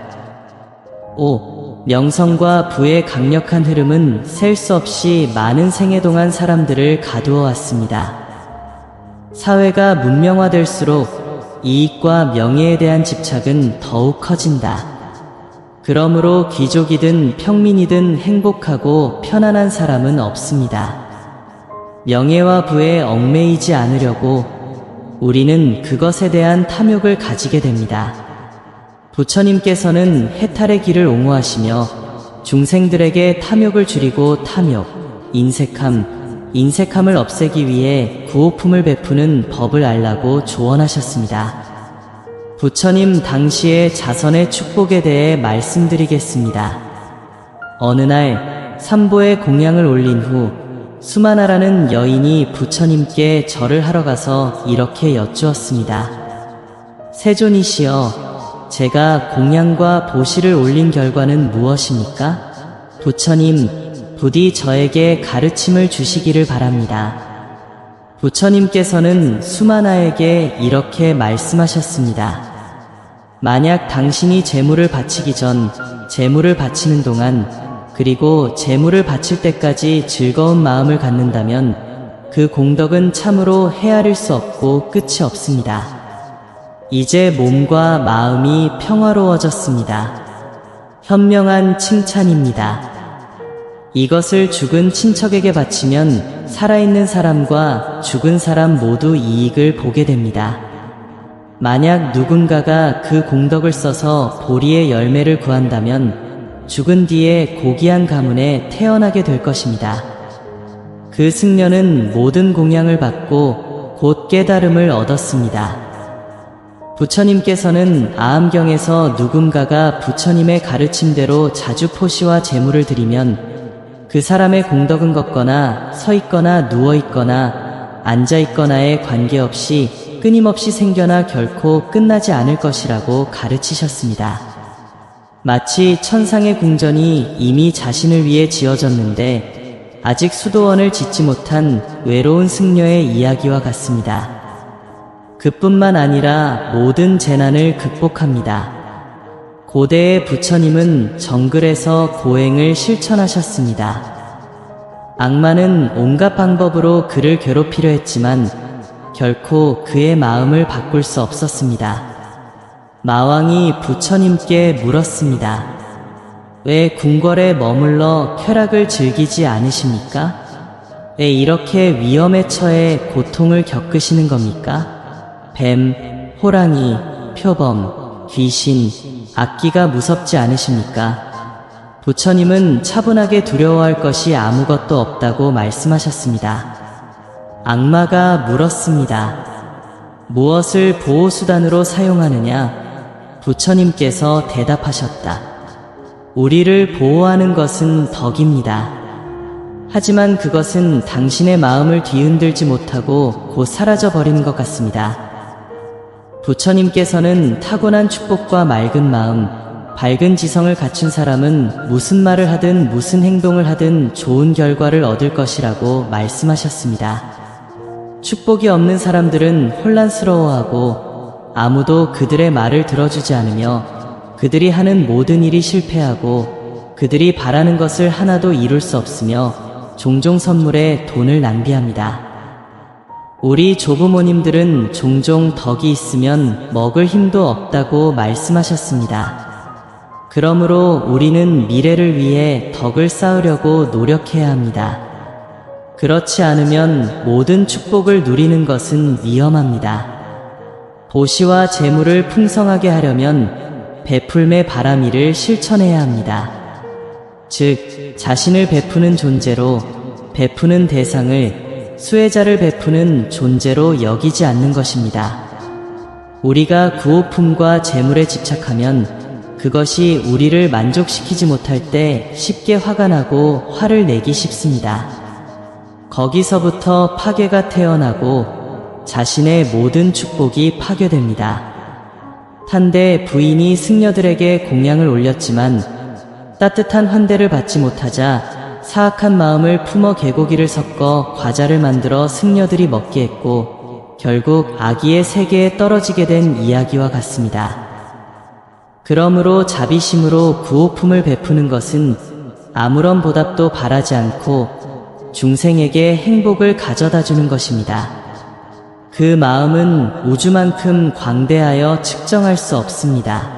5. 명성과 부의 강력한 흐름은 셀 수 없이 많은 생애 동안 사람들을 가두어 왔습니다. 사회가 문명화될수록 이익과 명예에 대한 집착은 더욱 커진다. 그러므로 귀족이든 평민이든 행복하고 편안한 사람은 없습니다. 명예와 부에 얽매이지 않으려고 우리는 그것에 대한 탐욕을 가지게 됩니다. 부처님께서는 해탈의 길을 옹호하시며 중생들에게 탐욕을 줄이고 탐욕, 인색함을 없애기 위해 구호품을 베푸는 법을 알라고 조언하셨습니다. 부처님 당시의 자선의 축복에 대해 말씀드리겠습니다. 어느 날 삼보에 공양을 올린 후 수마나라는 여인이 부처님께 절을 하러 가서 이렇게 여쭈었습니다. 세존이시여, 제가 공양과 보시를 올린 결과는 무엇입니까? 부처님, 부디 저에게 가르침을 주시기를 바랍니다. 부처님께서는 수마나에게 이렇게 말씀하셨습니다. 만약 당신이 제물을 바치기 전, 제물을 바치는 동안, 그리고 제물을 바칠 때까지 즐거운 마음을 갖는다면 그 공덕은 참으로 헤아릴 수 없고 끝이 없습니다. 이제 몸과 마음이 평화로워졌습니다. 현명한 칭찬입니다. 이것을 죽은 친척에게 바치면 살아있는 사람과 죽은 사람 모두 이익을 보게 됩니다. 만약 누군가가 그 공덕을 써서 보리의 열매를 구한다면 죽은 뒤에 고귀한 가문에 태어나게 될 것입니다. 그 승려는 모든 공양을 받고 곧 깨달음을 얻었습니다. 부처님께서는 아함경에서 누군가가 부처님의 가르침대로 자주포시와 제물을 드리면 그 사람의 공덕은 걷거나 서 있거나 누워 있거나 앉아 있거나에 관계없이 끊임없이 생겨나 결코 끝나지 않을 것이라고 가르치셨습니다. 마치 천상의 궁전이 이미 자신을 위해 지어졌는데 아직 수도원을 짓지 못한 외로운 승려의 이야기와 같습니다. 그뿐만 아니라 모든 재난을 극복합니다. 고대의 부처님은 정글에서 고행을 실천하셨습니다. 악마는 온갖 방법으로 그를 괴롭히려 했지만 결코 그의 마음을 바꿀 수 없었습니다. 마왕이 부처님께 물었습니다. 왜 궁궐에 머물러 쾌락을 즐기지 않으십니까? 왜 이렇게 위험에 처해 고통을 겪으시는 겁니까? 뱀, 호랑이, 표범, 귀신, 악귀가 무섭지 않으십니까? 부처님은 차분하게 두려워할 것이 아무것도 없다고 말씀하셨습니다. 악마가 물었습니다. 무엇을 보호수단으로 사용하느냐? 부처님께서 대답하셨다. 우리를 보호하는 것은 덕입니다. 하지만 그것은 당신의 마음을 뒤흔들지 못하고 곧 사라져 버리는 것 같습니다. 부처님께서는 타고난 축복과 맑은 마음, 밝은 지성을 갖춘 사람은 무슨 말을 하든 무슨 행동을 하든 좋은 결과를 얻을 것이라고 말씀하셨습니다. 축복이 없는 사람들은 혼란스러워하고 아무도 그들의 말을 들어주지 않으며 그들이 하는 모든 일이 실패하고 그들이 바라는 것을 하나도 이룰 수 없으며 종종 선물에 돈을 낭비합니다. 우리 조부모님들은 종종 덕이 있으면 먹을 힘도 없다고 말씀하셨습니다. 그러므로 우리는 미래를 위해 덕을 쌓으려고 노력해야 합니다. 그렇지 않으면 모든 축복을 누리는 것은 위험합니다. 보시와 재물을 풍성하게 하려면 베풀매 바라미를 실천해야 합니다. 즉, 자신을 베푸는 존재로 베푸는 대상을 수혜자를 베푸는 존재로 여기지 않는 것입니다. 우리가 구호품과 재물에 집착하면 그것이 우리를 만족시키지 못할 때 쉽게 화가 나고 화를 내기 쉽습니다. 거기서부터 파괴가 태어나고 자신의 모든 축복이 파괴됩니다. 한데 부인이 승려들에게 공양을 올렸지만 따뜻한 환대를 받지 못하자 사악한 마음을 품어 개고기를 섞어 과자를 만들어 승려들이 먹게 했고 결국 아기의 세계에 떨어지게 된 이야기와 같습니다. 그러므로 자비심으로 구호품을 베푸는 것은 아무런 보답도 바라지 않고 중생에게 행복을 가져다 주는 것입니다. 그 마음은 우주만큼 광대하여 측정할 수 없습니다.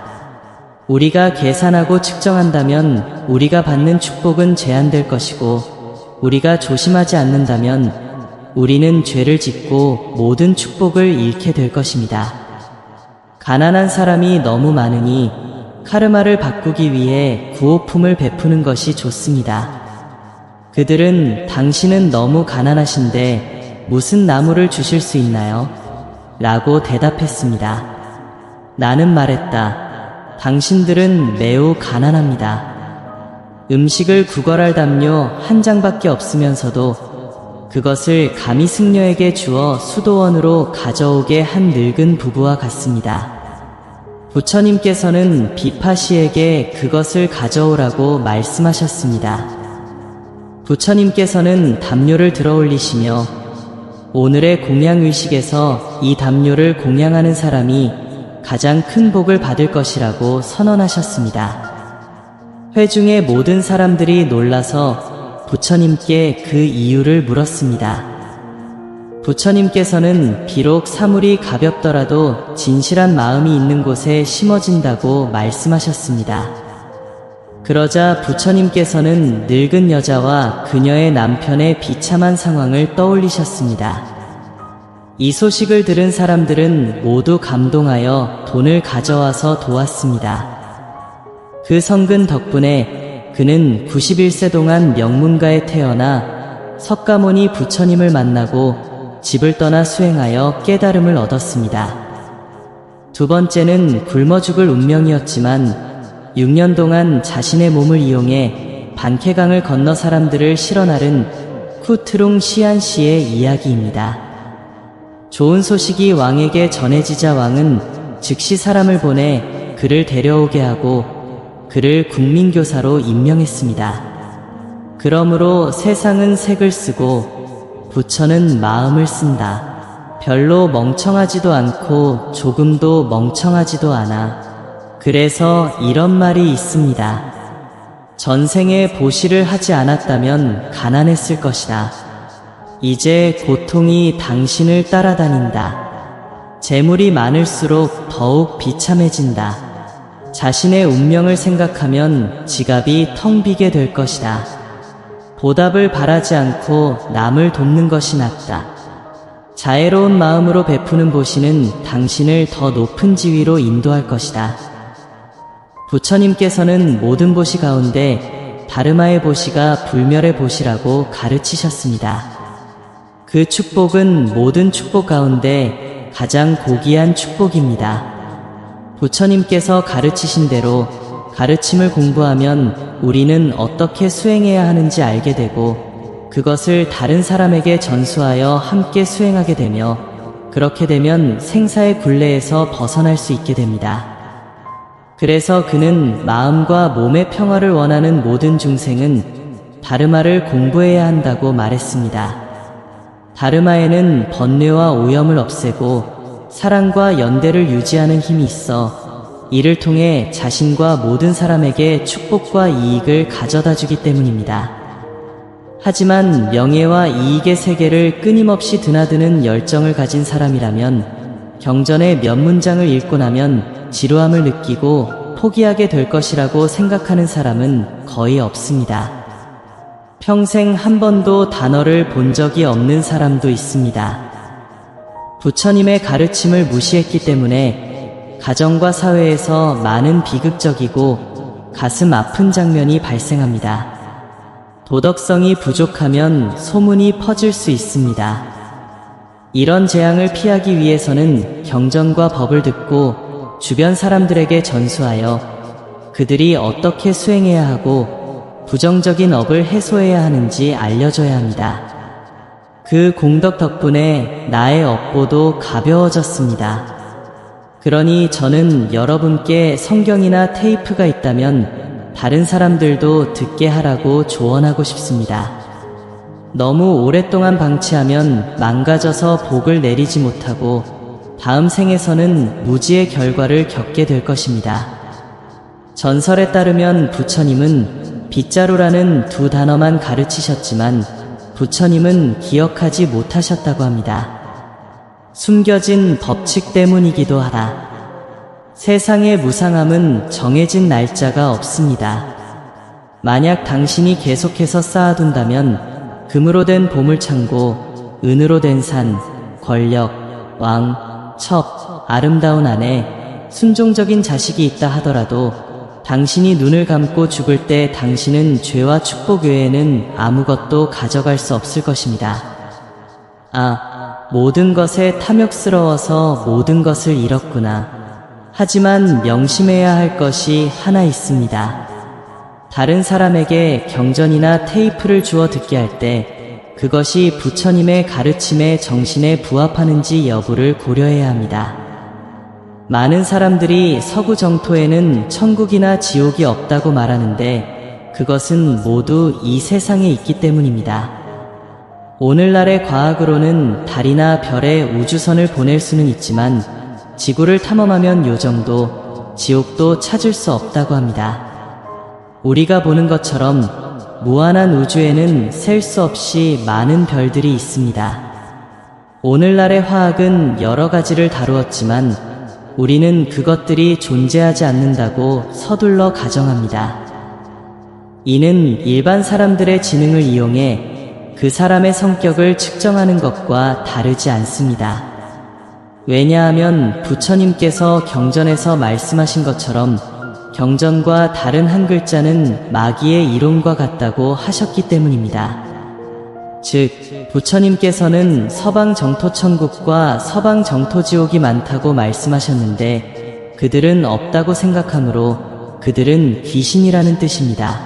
우리가 계산하고 측정한다면 우리가 받는 축복은 제한될 것이고 우리가 조심하지 않는다면 우리는 죄를 짓고 모든 축복을 잃게 될 것입니다. 가난한 사람이 너무 많으니 카르마를 바꾸기 위해 구호품을 베푸는 것이 좋습니다. 그들은 당신은 너무 가난하신데 무슨 나무를 주실 수 있나요? 라고 대답했습니다. 나는 말했다. 당신들은 매우 가난합니다. 음식을 구걸할 담요 한 장밖에 없으면서도 그것을 감히 승려에게 주어 수도원으로 가져오게 한 늙은 부부와 같습니다. 부처님께서는 비파시에게 그것을 가져오라고 말씀하셨습니다. 부처님께서는 담요를 들어 올리시며 오늘의 공양의식에서 이 담요를 공양하는 사람이 가장 큰 복을 받을 것이라고 선언하셨습니다. 회중의 모든 사람들이 놀라서 부처님께 그 이유를 물었습니다. 부처님께서는 비록 사물이 가볍더라도 진실한 마음이 있는 곳에 심어진다고 말씀하셨습니다. 그러자 부처님께서는 늙은 여자와 그녀의 남편의 비참한 상황을 떠올리셨습니다. 이 소식을 들은 사람들은 모두 감동하여 돈을 가져와서 도왔습니다. 그 성근 덕분에 그는 91세 동안 명문가에 태어나 석가모니 부처님을 만나고 집을 떠나 수행하여 깨달음을 얻었습니다. 두 번째는 굶어 죽을 운명이었지만 6년 동안 자신의 몸을 이용해 반케강을 건너 사람들을 실어나른 쿠트룽 시안 씨의 이야기입니다. 좋은 소식이 왕에게 전해지자 왕은 즉시 사람을 보내 그를 데려오게 하고 그를 국민교사로 임명했습니다. 그러므로 세상은 색을 쓰고 부처는 마음을 쓴다. 별로 멍청하지도 않고 조금도 멍청하지도 않아. 그래서 이런 말이 있습니다. 전생에 보시를 하지 않았다면 가난했을 것이다. 이제 고통이 당신을 따라다닌다. 재물이 많을수록 더욱 비참해진다. 자신의 운명을 생각하면 지갑이 텅 비게 될 것이다. 보답을 바라지 않고 남을 돕는 것이 낫다. 자애로운 마음으로 베푸는 보시는 당신을 더 높은 지위로 인도할 것이다. 부처님께서는 모든 보시 가운데 다르마의 보시가 불멸의 보시라고 가르치셨습니다. 그 축복은 모든 축복 가운데 가장 고귀한 축복입니다. 부처님께서 가르치신 대로 가르침을 공부하면 우리는 어떻게 수행해야 하는지 알게 되고 그것을 다른 사람에게 전수하여 함께 수행하게 되며 그렇게 되면 생사의 굴레에서 벗어날 수 있게 됩니다. 그래서 그는 마음과 몸의 평화를 원하는 모든 중생은 다르마를 공부해야 한다고 말했습니다. 다르마에는 번뇌와 오염을 없애고 사랑과 연대를 유지하는 힘이 있어 이를 통해 자신과 모든 사람에게 축복과 이익을 가져다 주기 때문입니다. 하지만 명예와 이익의 세계를 끊임없이 드나드는 열정을 가진 사람이라면 경전의 몇 문장을 읽고 나면 지루함을 느끼고 포기하게 될 것이라고 생각하는 사람은 거의 없습니다. 평생 한 번도 단어를 본 적이 없는 사람도 있습니다. 부처님의 가르침을 무시했기 때문에 가정과 사회에서 많은 비극적이고 가슴 아픈 장면이 발생합니다. 도덕성이 부족하면 소문이 퍼질 수 있습니다. 이런 재앙을 피하기 위해서는 경전과 법을 듣고 주변 사람들에게 전수하여 그들이 어떻게 수행해야 하고 부정적인 업을 해소해야 하는지 알려줘야 합니다. 그 공덕 덕분에 나의 업보도 가벼워졌습니다. 그러니 저는 여러분께 성경이나 테이프가 있다면 다른 사람들도 듣게 하라고 조언하고 싶습니다. 너무 오랫동안 방치하면 망가져서 복을 내리지 못하고 다음 생에서는 무지의 결과를 겪게 될 것입니다. 전설에 따르면 부처님은 빗자루라는 두 단어만 가르치셨지만 부처님은 기억하지 못하셨다고 합니다. 숨겨진 법칙 때문이기도 하다. 세상의 무상함은 정해진 날짜가 없습니다. 만약 당신이 계속해서 쌓아둔다면 금으로 된 보물창고, 은으로 된 산, 권력, 왕, 첩, 아름다운 아내, 순종적인 자식이 있다 하더라도 당신이 눈을 감고 죽을 때 당신은 죄와 축복 외에는 아무것도 가져갈 수 없을 것입니다. 모든 것에 탐욕스러워서 모든 것을 잃었구나. 하지만 명심해야 할 것이 하나 있습니다. 다른 사람에게 경전이나 테이프를 주어 듣게 할 때 그것이 부처님의 가르침의 정신에 부합하는지 여부를 고려해야 합니다. 많은 사람들이 서구 정토에는 천국이나 지옥이 없다고 말하는데 그것은 모두 이 세상에 있기 때문입니다. 오늘날의 과학으로는 달이나 별에 우주선을 보낼 수는 있지만 지구를 탐험하면 요정도, 지옥도 찾을 수 없다고 합니다. 우리가 보는 것처럼 무한한 우주에는 셀 수 없이 많은 별들이 있습니다. 오늘날의 화학은 여러 가지를 다루었지만 우리는 그것들이 존재하지 않는다고 서둘러 가정합니다. 이는 일반 사람들의 지능을 이용해 그 사람의 성격을 측정하는 것과 다르지 않습니다. 왜냐하면 부처님께서 경전에서 말씀하신 것처럼 경전과 다른 한 글자는 마귀의 이론과 같다고 하셨기 때문입니다. 즉, 부처님께서는 서방 정토천국과 서방 정토지옥이 많다고 말씀하셨는데 그들은 없다고 생각하므로 그들은 귀신이라는 뜻입니다.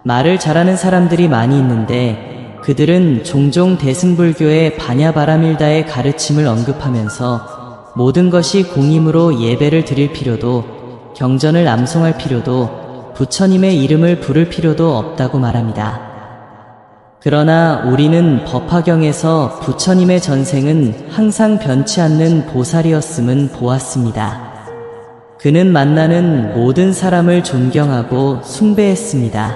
말을 잘하는 사람들이 많이 있는데 그들은 종종 대승불교의 바냐바라밀다의 가르침을 언급하면서 모든 것이 공임으로 예배를 드릴 필요도 경전을 암송할 필요도 부처님의 이름을 부를 필요도 없다고 말합니다. 그러나 우리는 법화경에서 부처님의 전생은 항상 변치 않는 보살이었음은 보았습니다. 그는 만나는 모든 사람을 존경하고 숭배했습니다.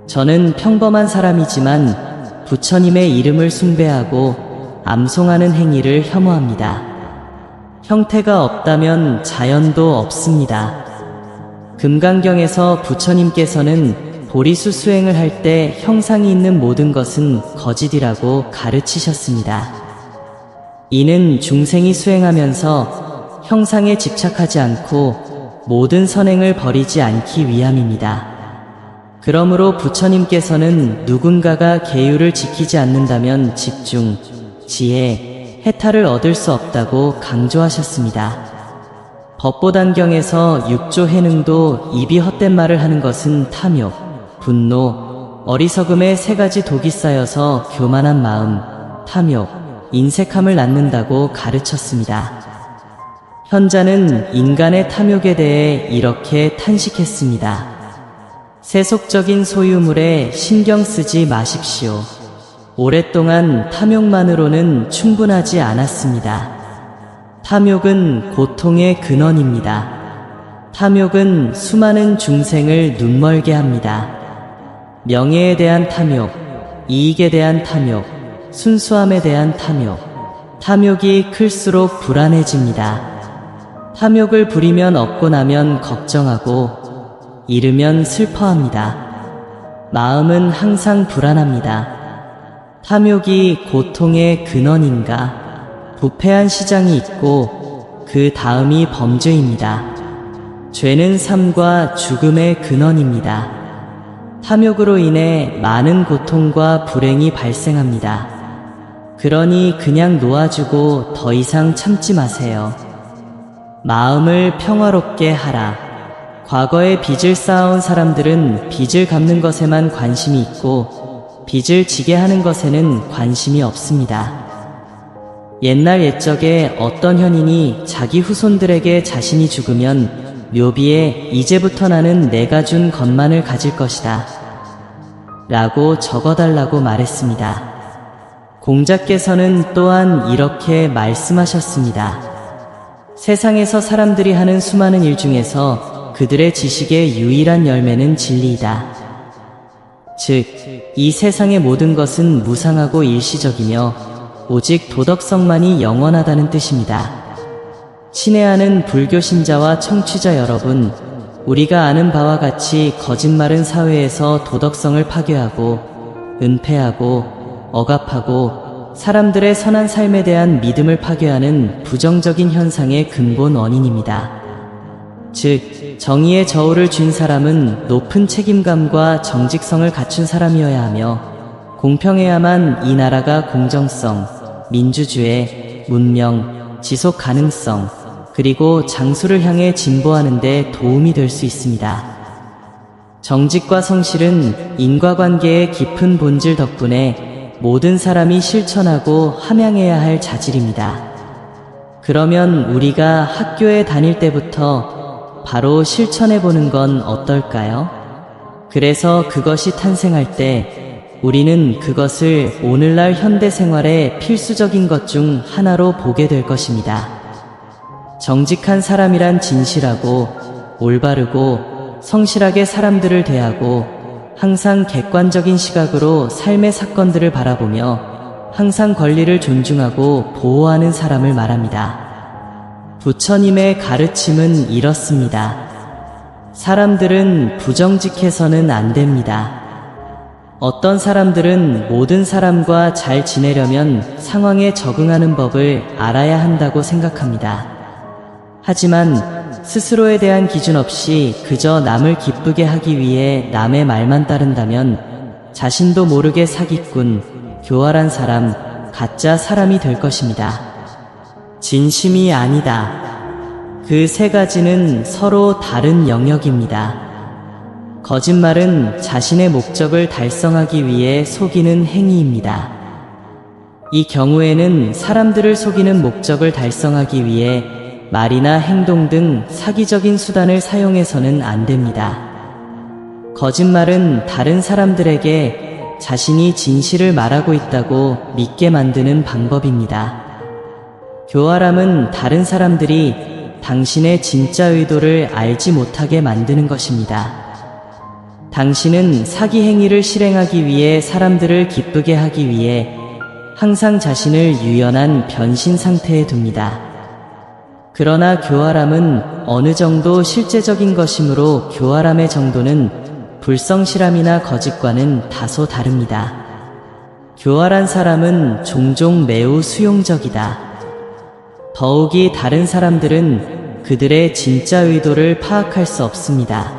저는 평범한 사람이지만 부처님의 이름을 숭배하고 암송하는 행위를 혐오합니다. 형태가 없다면 자연도 없습니다. 금강경에서 부처님께서는 보리수 수행을 할 때 형상이 있는 모든 것은 거짓이라고 가르치셨습니다. 이는 중생이 수행하면서 형상에 집착하지 않고 모든 선행을 버리지 않기 위함입니다. 그러므로 부처님께서는 누군가가 계율을 지키지 않는다면 집중, 지혜, 해탈을 얻을 수 없다고 강조하셨습니다. 법보단경에서 6조 해능도 입이 헛된 말을 하는 것은 탐욕, 분노, 어리석음의 세 가지 독이 쌓여서 교만한 마음, 탐욕, 인색함을 낳는다고 가르쳤습니다. 현자는 인간의 탐욕에 대해 이렇게 탄식했습니다. 세속적인 소유물에 신경 쓰지 마십시오. 오랫동안 탐욕만으로는 충분하지 않았습니다. 탐욕은 고통의 근원입니다. 탐욕은 수많은 중생을 눈멀게 합니다. 명예에 대한 탐욕, 이익에 대한 탐욕, 순수함에 대한 탐욕, 탐욕이 클수록 불안해집니다. 탐욕을 부리면 얻고 나면 걱정하고 잃으면 슬퍼합니다. 마음은 항상 불안합니다. 탐욕이 고통의 근원인가? 부패한 시장이 있고 그 다음이 범죄입니다. 죄는 삶과 죽음의 근원입니다. 탐욕으로 인해 많은 고통과 불행이 발생합니다. 그러니 그냥 놓아주고 더 이상 참지 마세요. 마음을 평화롭게 하라. 과거에 빚을 쌓아온 사람들은 빚을 갚는 것에만 관심이 있고 빚을 지게 하는 것에는 관심이 없습니다. 옛날 옛적에 어떤 현인이 자기 후손들에게 자신이 죽으면 묘비에 이제부터 나는 내가 준 것만을 가질 것이다 라고 적어달라고 말했습니다. 공자께서는 또한 이렇게 말씀하셨습니다. 세상에서 사람들이 하는 수많은 일 중에서 그들의 지식의 유일한 열매는 진리이다. 즉, 이 세상의 모든 것은 무상하고 일시적이며 오직 도덕성만이 영원하다는 뜻입니다. 친애하는 불교 신자와 청취자 여러분, 우리가 아는 바와 같이 거짓말은 사회에서 도덕성을 파괴하고 은폐하고 억압하고 사람들의 선한 삶에 대한 믿음을 파괴하는 부정적인 현상의 근본 원인입니다. 즉, 정의의 저울을 쥔 사람은 높은 책임감과 정직성을 갖춘 사람이어야 하며 공평해야만 이 나라가 공정성, 민주주의, 문명, 지속 가능성, 그리고 장수를 향해 진보하는 데 도움이 될 수 있습니다. 정직과 성실은 인과관계의 깊은 본질 덕분에 모든 사람이 실천하고 함양해야 할 자질입니다. 그러면 우리가 학교에 다닐 때부터 바로 실천해보는 건 어떨까요? 그래서 그것이 탄생할 때 우리는 그것을 오늘날 현대 생활의 필수적인 것 중 하나로 보게 될 것입니다. 정직한 사람이란 진실하고 올바르고 성실하게 사람들을 대하고 항상 객관적인 시각으로 삶의 사건들을 바라보며 항상 권리를 존중하고 보호하는 사람을 말합니다. 부처님의 가르침은 이렇습니다. 사람들은 부정직해서는 안 됩니다. 어떤 사람들은 모든 사람과 잘 지내려면 상황에 적응하는 법을 알아야 한다고 생각합니다. 하지만 스스로에 대한 기준 없이 그저 남을 기쁘게 하기 위해 남의 말만 따른다면 자신도 모르게 사기꾼, 교활한 사람, 가짜 사람이 될 것입니다. 진심이 아니다. 그 세 가지는 서로 다른 영역입니다. 거짓말은 자신의 목적을 달성하기 위해 속이는 행위입니다. 이 경우에는 사람들을 속이는 목적을 달성하기 위해 말이나 행동 등 사기적인 수단을 사용해서는 안 됩니다. 거짓말은 다른 사람들에게 자신이 진실을 말하고 있다고 믿게 만드는 방법입니다. 교활함은 다른 사람들이 당신의 진짜 의도를 알지 못하게 만드는 것입니다. 당신은 사기 행위를 실행하기 위해 사람들을 기쁘게 하기 위해 항상 자신을 유연한 변신 상태에 둡니다. 그러나 교활함은 어느 정도 실제적인 것이므로 교활함의 정도는 불성실함이나 거짓과는 다소 다릅니다. 교활한 사람은 종종 매우 수용적이다. 더욱이 다른 사람들은 그들의 진짜 의도를 파악할 수 없습니다.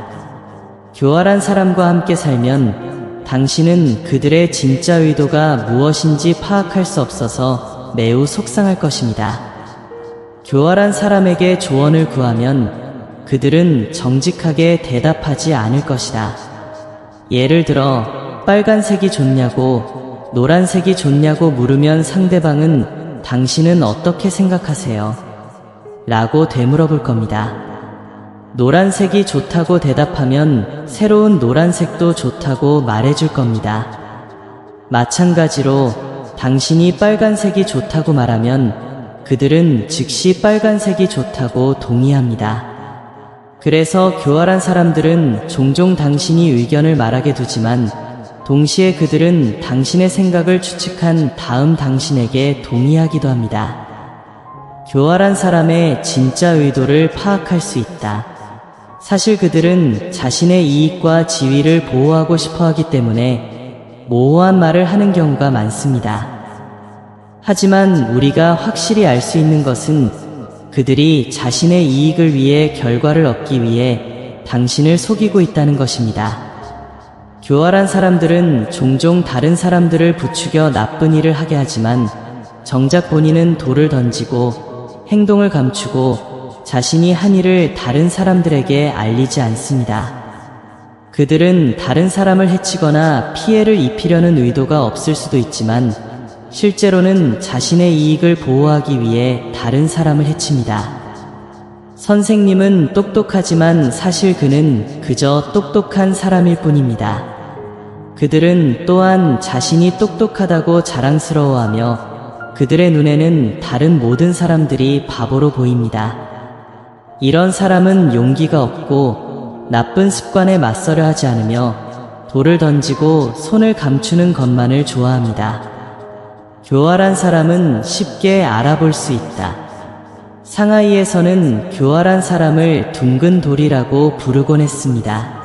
교활한 사람과 함께 살면 당신은 그들의 진짜 의도가 무엇인지 파악할 수 없어서 매우 속상할 것입니다. 교활한 사람에게 조언을 구하면 그들은 정직하게 대답하지 않을 것이다. 예를 들어 빨간색이 좋냐고 노란색이 좋냐고 물으면 상대방은 당신은 어떻게 생각하세요? 라고 되물어볼 겁니다. 노란색이 좋다고 대답하면 새로운 노란색도 좋다고 말해줄 겁니다. 마찬가지로 당신이 빨간색이 좋다고 말하면 그들은 즉시 빨간색이 좋다고 동의합니다. 그래서 교활한 사람들은 종종 당신이 의견을 말하게 두지만 동시에 그들은 당신의 생각을 추측한 다음 당신에게 동의하기도 합니다. 교활한 사람의 진짜 의도를 파악할 수 있다. 사실 그들은 자신의 이익과 지위를 보호하고 싶어 하기 때문에 모호한 말을 하는 경우가 많습니다. 하지만 우리가 확실히 알 수 있는 것은 그들이 자신의 이익을 위해 결과를 얻기 위해 당신을 속이고 있다는 것입니다. 교활한 사람들은 종종 다른 사람들을 부추겨 나쁜 일을 하게 하지만 정작 본인은 돌을 던지고 행동을 감추고 자신이 한 일을 다른 사람들에게 알리지 않습니다. 그들은 다른 사람을 해치거나 피해를 입히려는 의도가 없을 수도 있지만 실제로는 자신의 이익을 보호하기 위해 다른 사람을 해칩니다. 선생님은 똑똑하지만 사실 그는 그저 똑똑한 사람일 뿐입니다. 그들은 또한 자신이 똑똑하다고 자랑스러워하며 그들의 눈에는 다른 모든 사람들이 바보로 보입니다. 이런 사람은 용기가 없고 나쁜 습관에 맞서려 하지 않으며 돌을 던지고 손을 감추는 것만을 좋아합니다. 교활한 사람은 쉽게 알아볼 수 있다. 상하이에서는 교활한 사람을 둥근 돌이라고 부르곤 했습니다.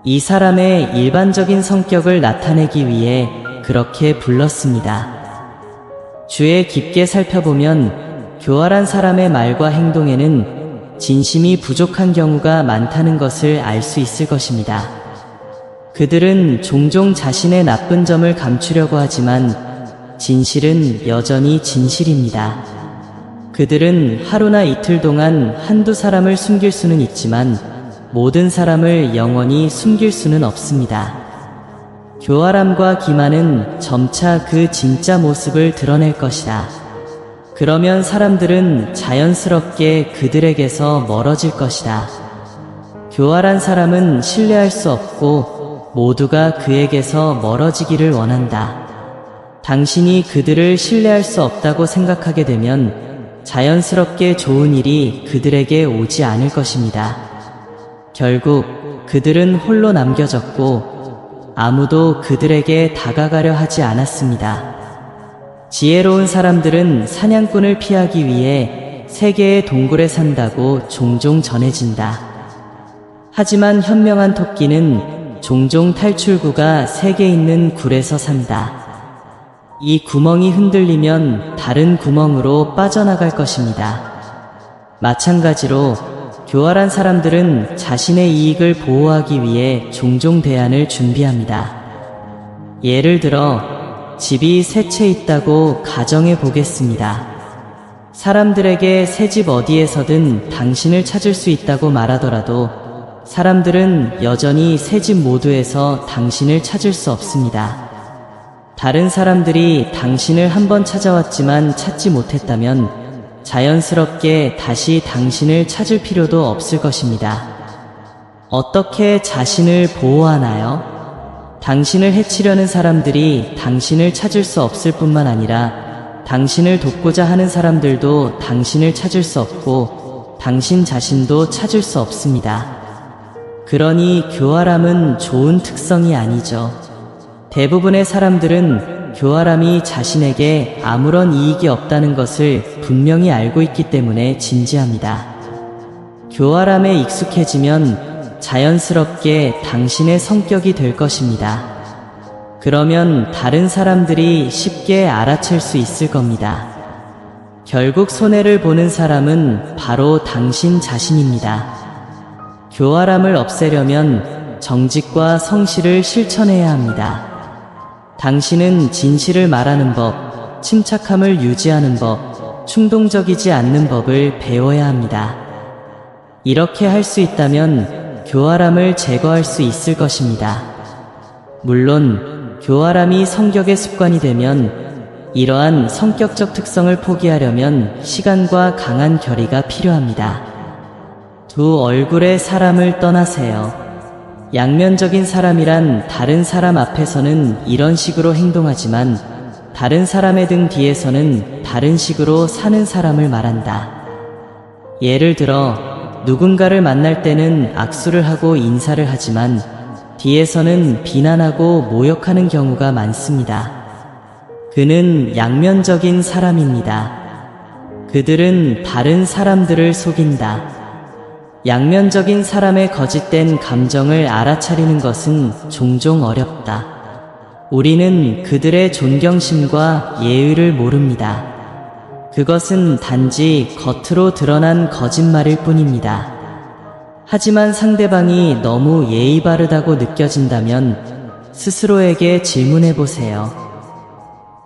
이 사람의 일반적인 성격을 나타내기 위해 그렇게 불렀습니다. 주에 깊게 살펴보면 교활한 사람의 말과 행동에는 진심이 부족한 경우가 많다는 것을 알 수 있을 것입니다. 그들은 종종 자신의 나쁜 점을 감추려고 하지만 진실은 여전히 진실입니다. 그들은 하루나 이틀 동안 한두 사람을 숨길 수는 있지만 모든 사람을 영원히 숨길 수는 없습니다. 교활함과 기만은 점차 그 진짜 모습을 드러낼 것이다. 그러면 사람들은 자연스럽게 그들에게서 멀어질 것이다. 교활한 사람은 신뢰할 수 없고 모두가 그에게서 멀어지기를 원한다. 당신이 그들을 신뢰할 수 없다고 생각하게 되면 자연스럽게 좋은 일이 그들에게 오지 않을 것입니다. 결국 그들은 홀로 남겨졌고 아무도 그들에게 다가가려 하지 않았습니다. 지혜로운 사람들은 사냥꾼을 피하기 위해 세계의 동굴에 산다고 종종 전해진다. 하지만 현명한 토끼는 종종 탈출구가 3개 있는 굴에서 산다. 이 구멍이 흔들리면 다른 구멍으로 빠져나갈 것입니다. 마찬가지로 교활한 사람들은 자신의 이익을 보호하기 위해 종종 대안을 준비합니다. 예를 들어 집이 3채 있다고 가정해 보겠습니다. 사람들에게 새 집 어디에서든 당신을 찾을 수 있다고 말하더라도 사람들은 여전히 새 집 모두에서 당신을 찾을 수 없습니다. 다른 사람들이 당신을 한번 찾아왔지만 찾지 못했다면 자연스럽게 다시 당신을 찾을 필요도 없을 것입니다. 어떻게 자신을 보호하나요? 당신을 해치려는 사람들이 당신을 찾을 수 없을 뿐만 아니라 당신을 돕고자 하는 사람들도 당신을 찾을 수 없고 당신 자신도 찾을 수 없습니다. 그러니 교활함은 좋은 특성이 아니죠. 대부분의 사람들은 교활함이 자신에게 아무런 이익이 없다는 것을 분명히 알고 있기 때문에 진지합니다. 교활함에 익숙해지면 자연스럽게 당신의 성격이 될 것입니다. 그러면 다른 사람들이 쉽게 알아챌 수 있을 겁니다. 결국 손해를 보는 사람은 바로 당신 자신입니다. 교활함을 없애려면 정직과 성실을 실천해야 합니다. 당신은 진실을 말하는 법, 침착함을 유지하는 법, 충동적이지 않는 법을 배워야 합니다. 이렇게 할 수 있다면 교활함을 제거할 수 있을 것입니다. 물론 교활함이 성격의 습관이 되면 이러한 성격적 특성을 포기하려면 시간과 강한 결의가 필요합니다. 두 얼굴의 사람을 떠나세요. 양면적인 사람이란 다른 사람 앞에서는 이런 식으로 행동하지만 다른 사람의 등 뒤에서는 다른 식으로 사는 사람을 말한다. 예를 들어 누군가를 만날 때는 악수를 하고 인사를 하지만 뒤에서는 비난하고 모욕하는 경우가 많습니다. 그는 양면적인 사람입니다. 그들은 다른 사람들을 속인다. 양면적인 사람의 거짓된 감정을 알아차리는 것은 종종 어렵다. 우리는 그들의 존경심과 예의를 모릅니다. 그것은 단지 겉으로 드러난 거짓말일 뿐입니다. 하지만 상대방이 너무 예의 바르다고 느껴진다면 스스로에게 질문해 보세요.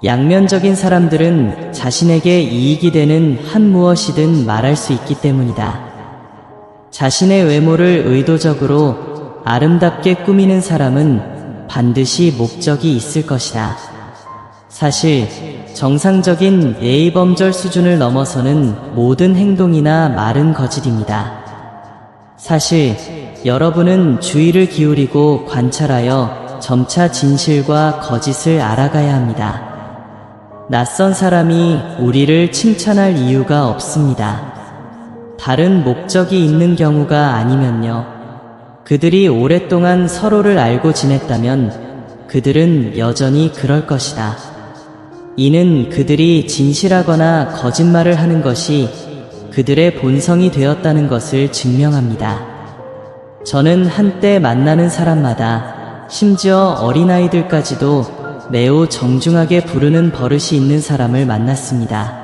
양면적인 사람들은 자신에게 이익이 되는 한 무엇이든 말할 수 있기 때문이다. 자신의 외모를 의도적으로 아름답게 꾸미는 사람은 반드시 목적이 있을 것이다. 사실 정상적인 예의범절 수준을 넘어서는 모든 행동이나 말은 거짓입니다. 사실 여러분은 주의를 기울이고 관찰하여 점차 진실과 거짓을 알아가야 합니다. 낯선 사람이 우리를 칭찬할 이유가 없습니다. 다른 목적이 있는 경우가 아니면요. 그들이 오랫동안 서로를 알고 지냈다면 그들은 여전히 그럴 것이다. 이는 그들이 진실하거나 거짓말을 하는 것이 그들의 본성이 되었다는 것을 증명합니다. 저는 한때 만나는 사람마다 심지어 어린아이들까지도 매우 정중하게 부르는 버릇이 있는 사람을 만났습니다.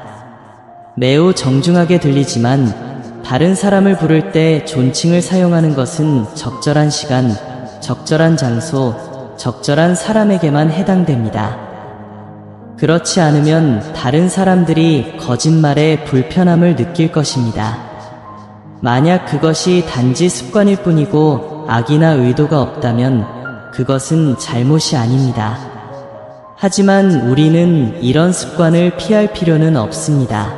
매우 정중하게 들리지만 다른 사람을 부를 때 존칭을 사용하는 것은 적절한 시간, 적절한 장소, 적절한 사람에게만 해당됩니다. 그렇지 않으면 다른 사람들이 거짓말에 불편함을 느낄 것입니다. 만약 그것이 단지 습관일 뿐이고 악이나 의도가 없다면 그것은 잘못이 아닙니다. 하지만 우리는 이런 습관을 피할 필요는 없습니다.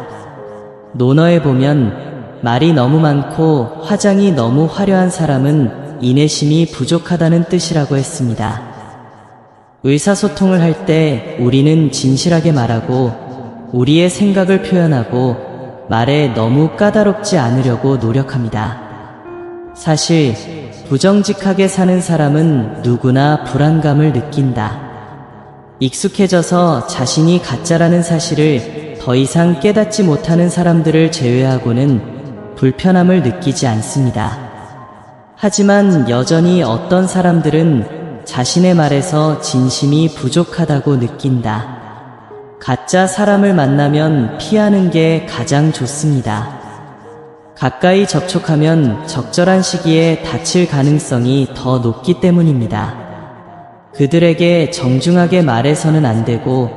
논어에 보면 말이 너무 많고 화장이 너무 화려한 사람은 인내심이 부족하다는 뜻이라고 했습니다. 의사소통을 할 때 우리는 진실하게 말하고 우리의 생각을 표현하고 말에 너무 까다롭지 않으려고 노력합니다. 사실 부정직하게 사는 사람은 누구나 불안감을 느낀다. 익숙해져서 자신이 가짜라는 사실을 더 이상 깨닫지 못하는 사람들을 제외하고는 불편함을 느끼지 않습니다. 하지만 여전히 어떤 사람들은 자신의 말에서 진심이 부족하다고 느낀다. 가짜 사람을 만나면 피하는 게 가장 좋습니다. 가까이 접촉하면 적절한 시기에 다칠 가능성이 더 높기 때문입니다. 그들에게 정중하게 말해서는 안 되고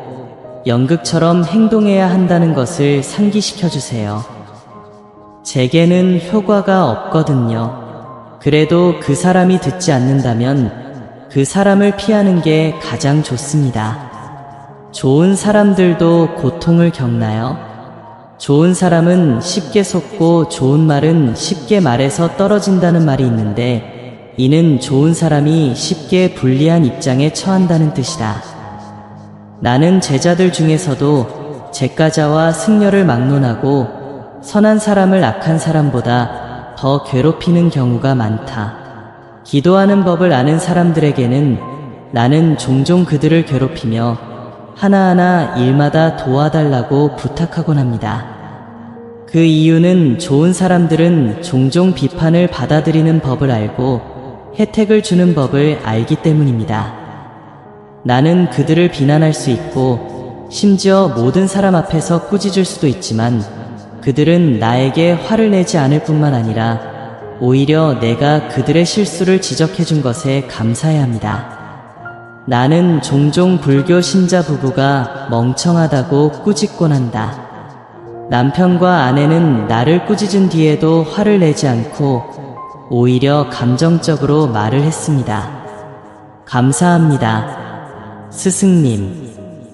연극처럼 행동해야 한다는 것을 상기시켜 주세요. 제게는 효과가 없거든요. 그래도 그 사람이 듣지 않는다면 그 사람을 피하는 게 가장 좋습니다. 좋은 사람들도 고통을 겪나요? 좋은 사람은 쉽게 속고 좋은 말은 쉽게 말해서 떨어진다는 말이 있는데 이는 좋은 사람이 쉽게 불리한 입장에 처한다는 뜻이다. 나는 제자들 중에서도 제과자와 승려를 막론하고 선한 사람을 악한 사람보다 더 괴롭히는 경우가 많다. 기도하는 법을 아는 사람들에게는 나는 종종 그들을 괴롭히며 하나하나 일마다 도와달라고 부탁하곤 합니다. 그 이유는 좋은 사람들은 종종 비판을 받아들이는 법을 알고 혜택을 주는 법을 알기 때문입니다. 나는 그들을 비난할 수 있고 심지어 모든 사람 앞에서 꾸짖을 수도 있지만 그들은 나에게 화를 내지 않을 뿐만 아니라 오히려 내가 그들의 실수를 지적해준 것에 감사해야 합니다. 나는 종종 불교 신자 부부가 멍청하다고 꾸짖곤 한다. 남편과 아내는 나를 꾸짖은 뒤에도 화를 내지 않고 오히려 감정적으로 말을 했습니다. 감사합니다. 스승님.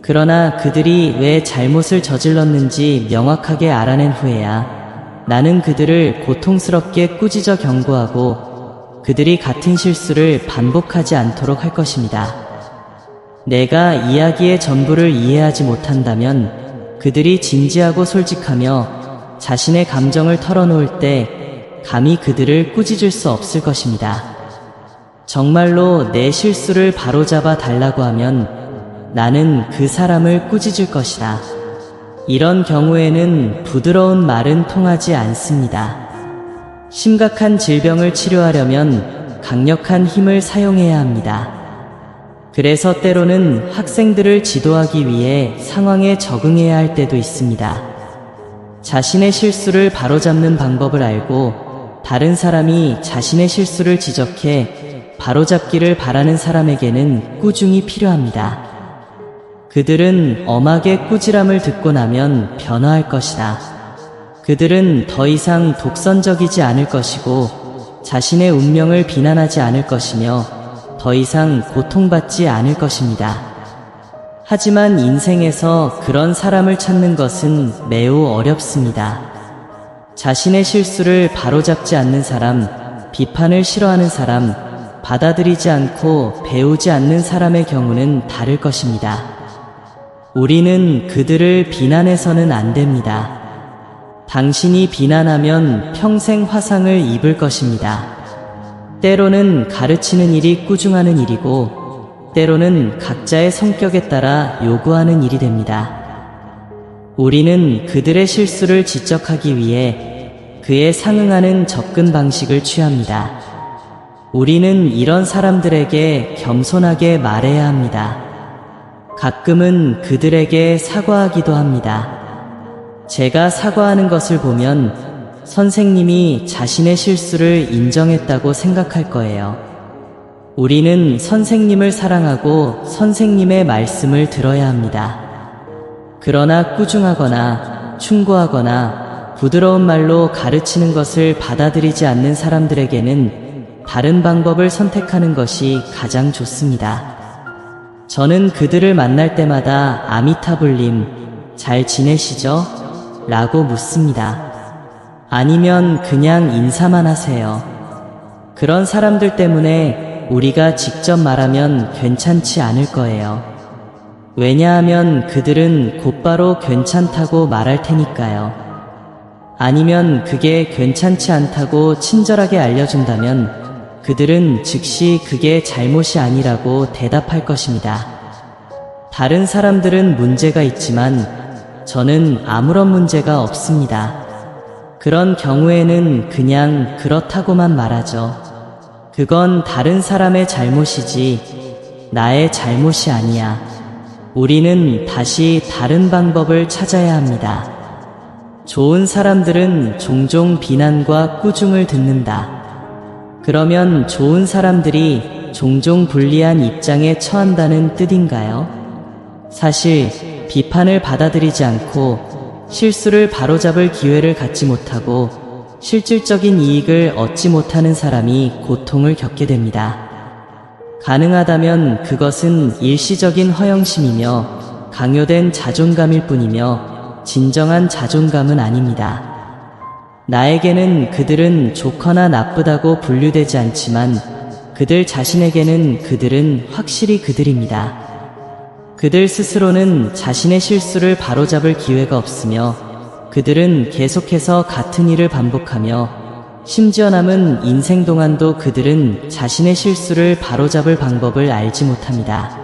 그러나 그들이 왜 잘못을 저질렀는지 명확하게 알아낸 후에야 나는 그들을 고통스럽게 꾸짖어 경고하고 그들이 같은 실수를 반복하지 않도록 할 것입니다. 내가 이야기의 전부를 이해하지 못한다면 그들이 진지하고 솔직하며 자신의 감정을 털어놓을 때 감히 그들을 꾸짖을 수 없을 것입니다. 정말로 내 실수를 바로잡아 달라고 하면 나는 그 사람을 꾸짖을 것이다. 이런 경우에는 부드러운 말은 통하지 않습니다. 심각한 질병을 치료하려면 강력한 힘을 사용해야 합니다. 그래서 때로는 학생들을 지도하기 위해 상황에 적응해야 할 때도 있습니다. 자신의 실수를 바로잡는 방법을 알고 다른 사람이 자신의 실수를 지적해 바로잡기를 바라는 사람에게는 꾸중이 필요합니다. 그들은 엄하게 꾸지람을 듣고 나면 변화할 것이다. 그들은 더 이상 독선적이지 않을 것이고 자신의 운명을 비난하지 않을 것이며 더 이상 고통받지 않을 것입니다. 하지만 인생에서 그런 사람을 찾는 것은 매우 어렵습니다. 자신의 실수를 바로잡지 않는 사람, 비판을 싫어하는 사람, 받아들이지 않고 배우지 않는 사람의 경우는 다를 것입니다. 우리는 그들을 비난해서는 안 됩니다. 당신이 비난하면 평생 화상을 입을 것입니다. 때로는 가르치는 일이 꾸중하는 일이고 때로는 각자의 성격에 따라 요구하는 일이 됩니다. 우리는 그들의 실수를 지적하기 위해 그에 상응하는 접근 방식을 취합니다. 우리는 이런 사람들에게 겸손하게 말해야 합니다. 가끔은 그들에게 사과하기도 합니다. 제가 사과하는 것을 보면 선생님이 자신의 실수를 인정했다고 생각할 거예요. 우리는 선생님을 사랑하고 선생님의 말씀을 들어야 합니다. 그러나 꾸중하거나 충고하거나 부드러운 말로 가르치는 것을 받아들이지 않는 사람들에게는 다른 방법을 선택하는 것이 가장 좋습니다. 저는 그들을 만날 때마다 아미타불님, 잘 지내시죠? 라고 묻습니다. 아니면 그냥 인사만 하세요. 그런 사람들 때문에 우리가 직접 말하면 괜찮지 않을 거예요. 왜냐하면 그들은 곧바로 괜찮다고 말할 테니까요. 아니면 그게 괜찮지 않다고 친절하게 알려준다면 그들은 즉시 그게 잘못이 아니라고 대답할 것입니다. 다른 사람들은 문제가 있지만 저는 아무런 문제가 없습니다. 그런 경우에는 그냥 그렇다고만 말하죠. 그건 다른 사람의 잘못이지 나의 잘못이 아니야. 우리는 다시 다른 방법을 찾아야 합니다. 좋은 사람들은 종종 비난과 꾸중을 듣는다. 그러면 좋은 사람들이 종종 불리한 입장에 처한다는 뜻인가요? 사실 비판을 받아들이지 않고 실수를 바로잡을 기회를 갖지 못하고 실질적인 이익을 얻지 못하는 사람이 고통을 겪게 됩니다. 가능하다면 그것은 일시적인 허영심이며 강요된 자존감일 뿐이며 진정한 자존감은 아닙니다. 나에게는 그들은 좋거나 나쁘다고 분류되지 않지만 그들 자신에게는 그들은 확실히 그들입니다. 그들 스스로는 자신의 실수를 바로잡을 기회가 없으며 그들은 계속해서 같은 일을 반복하며 심지어 남은 인생 동안도 그들은 자신의 실수를 바로잡을 방법을 알지 못합니다.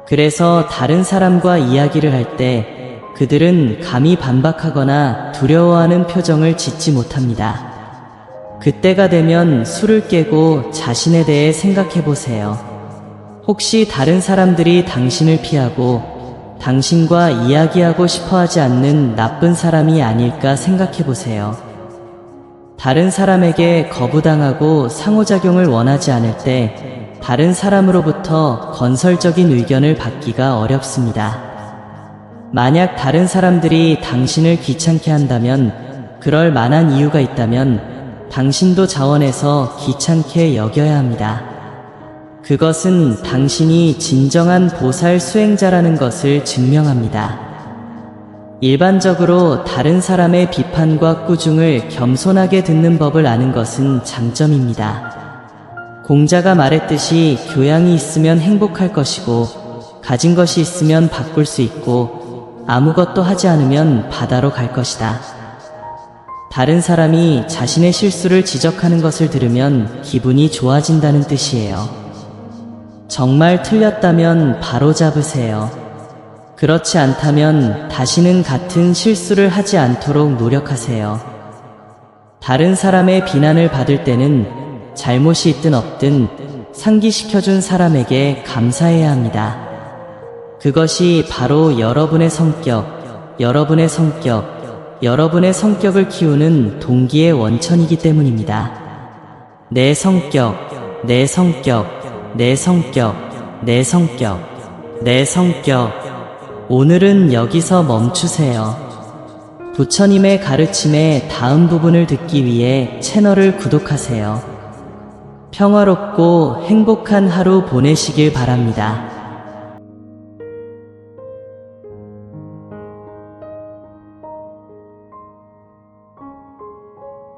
그래서 다른 사람과 이야기를 할 때 그들은 감히 반박하거나 두려워하는 표정을 짓지 못합니다. 그때가 되면 술을 깨고 자신에 대해 생각해 보세요. 혹시 다른 사람들이 당신을 피하고 당신과 이야기하고 싶어 하지 않는 나쁜 사람이 아닐까 생각해 보세요. 다른 사람에게 거부당하고 상호작용을 원하지 않을 때 다른 사람으로부터 건설적인 의견을 받기가 어렵습니다. 만약 다른 사람들이 당신을 귀찮게 한다면 그럴 만한 이유가 있다면 당신도 자원해서 귀찮게 여겨야 합니다. 그것은 당신이 진정한 보살 수행자라는 것을 증명합니다. 일반적으로 다른 사람의 비판과 꾸중을 겸손하게 듣는 법을 아는 것은 장점입니다. 공자가 말했듯이 교양이 있으면 행복할 것이고 가진 것이 있으면 바꿀 수 있고 아무것도 하지 않으면 바다로 갈 것이다. 다른 사람이 자신의 실수를 지적하는 것을 들으면 기분이 좋아진다는 뜻이에요. 정말 틀렸다면 바로 잡으세요. 그렇지 않다면 다시는 같은 실수를 하지 않도록 노력하세요. 다른 사람의 비난을 받을 때는 잘못이 있든 없든 상기시켜준 사람에게 감사해야 합니다. 그것이 바로 여러분의 성격을 키우는 동기의 원천이기 때문입니다. 내 성격. 오늘은 여기서 멈추세요. 부처님의 가르침의 다음 부분을 듣기 위해 채널을 구독하세요. 평화롭고 행복한 하루 보내시길 바랍니다.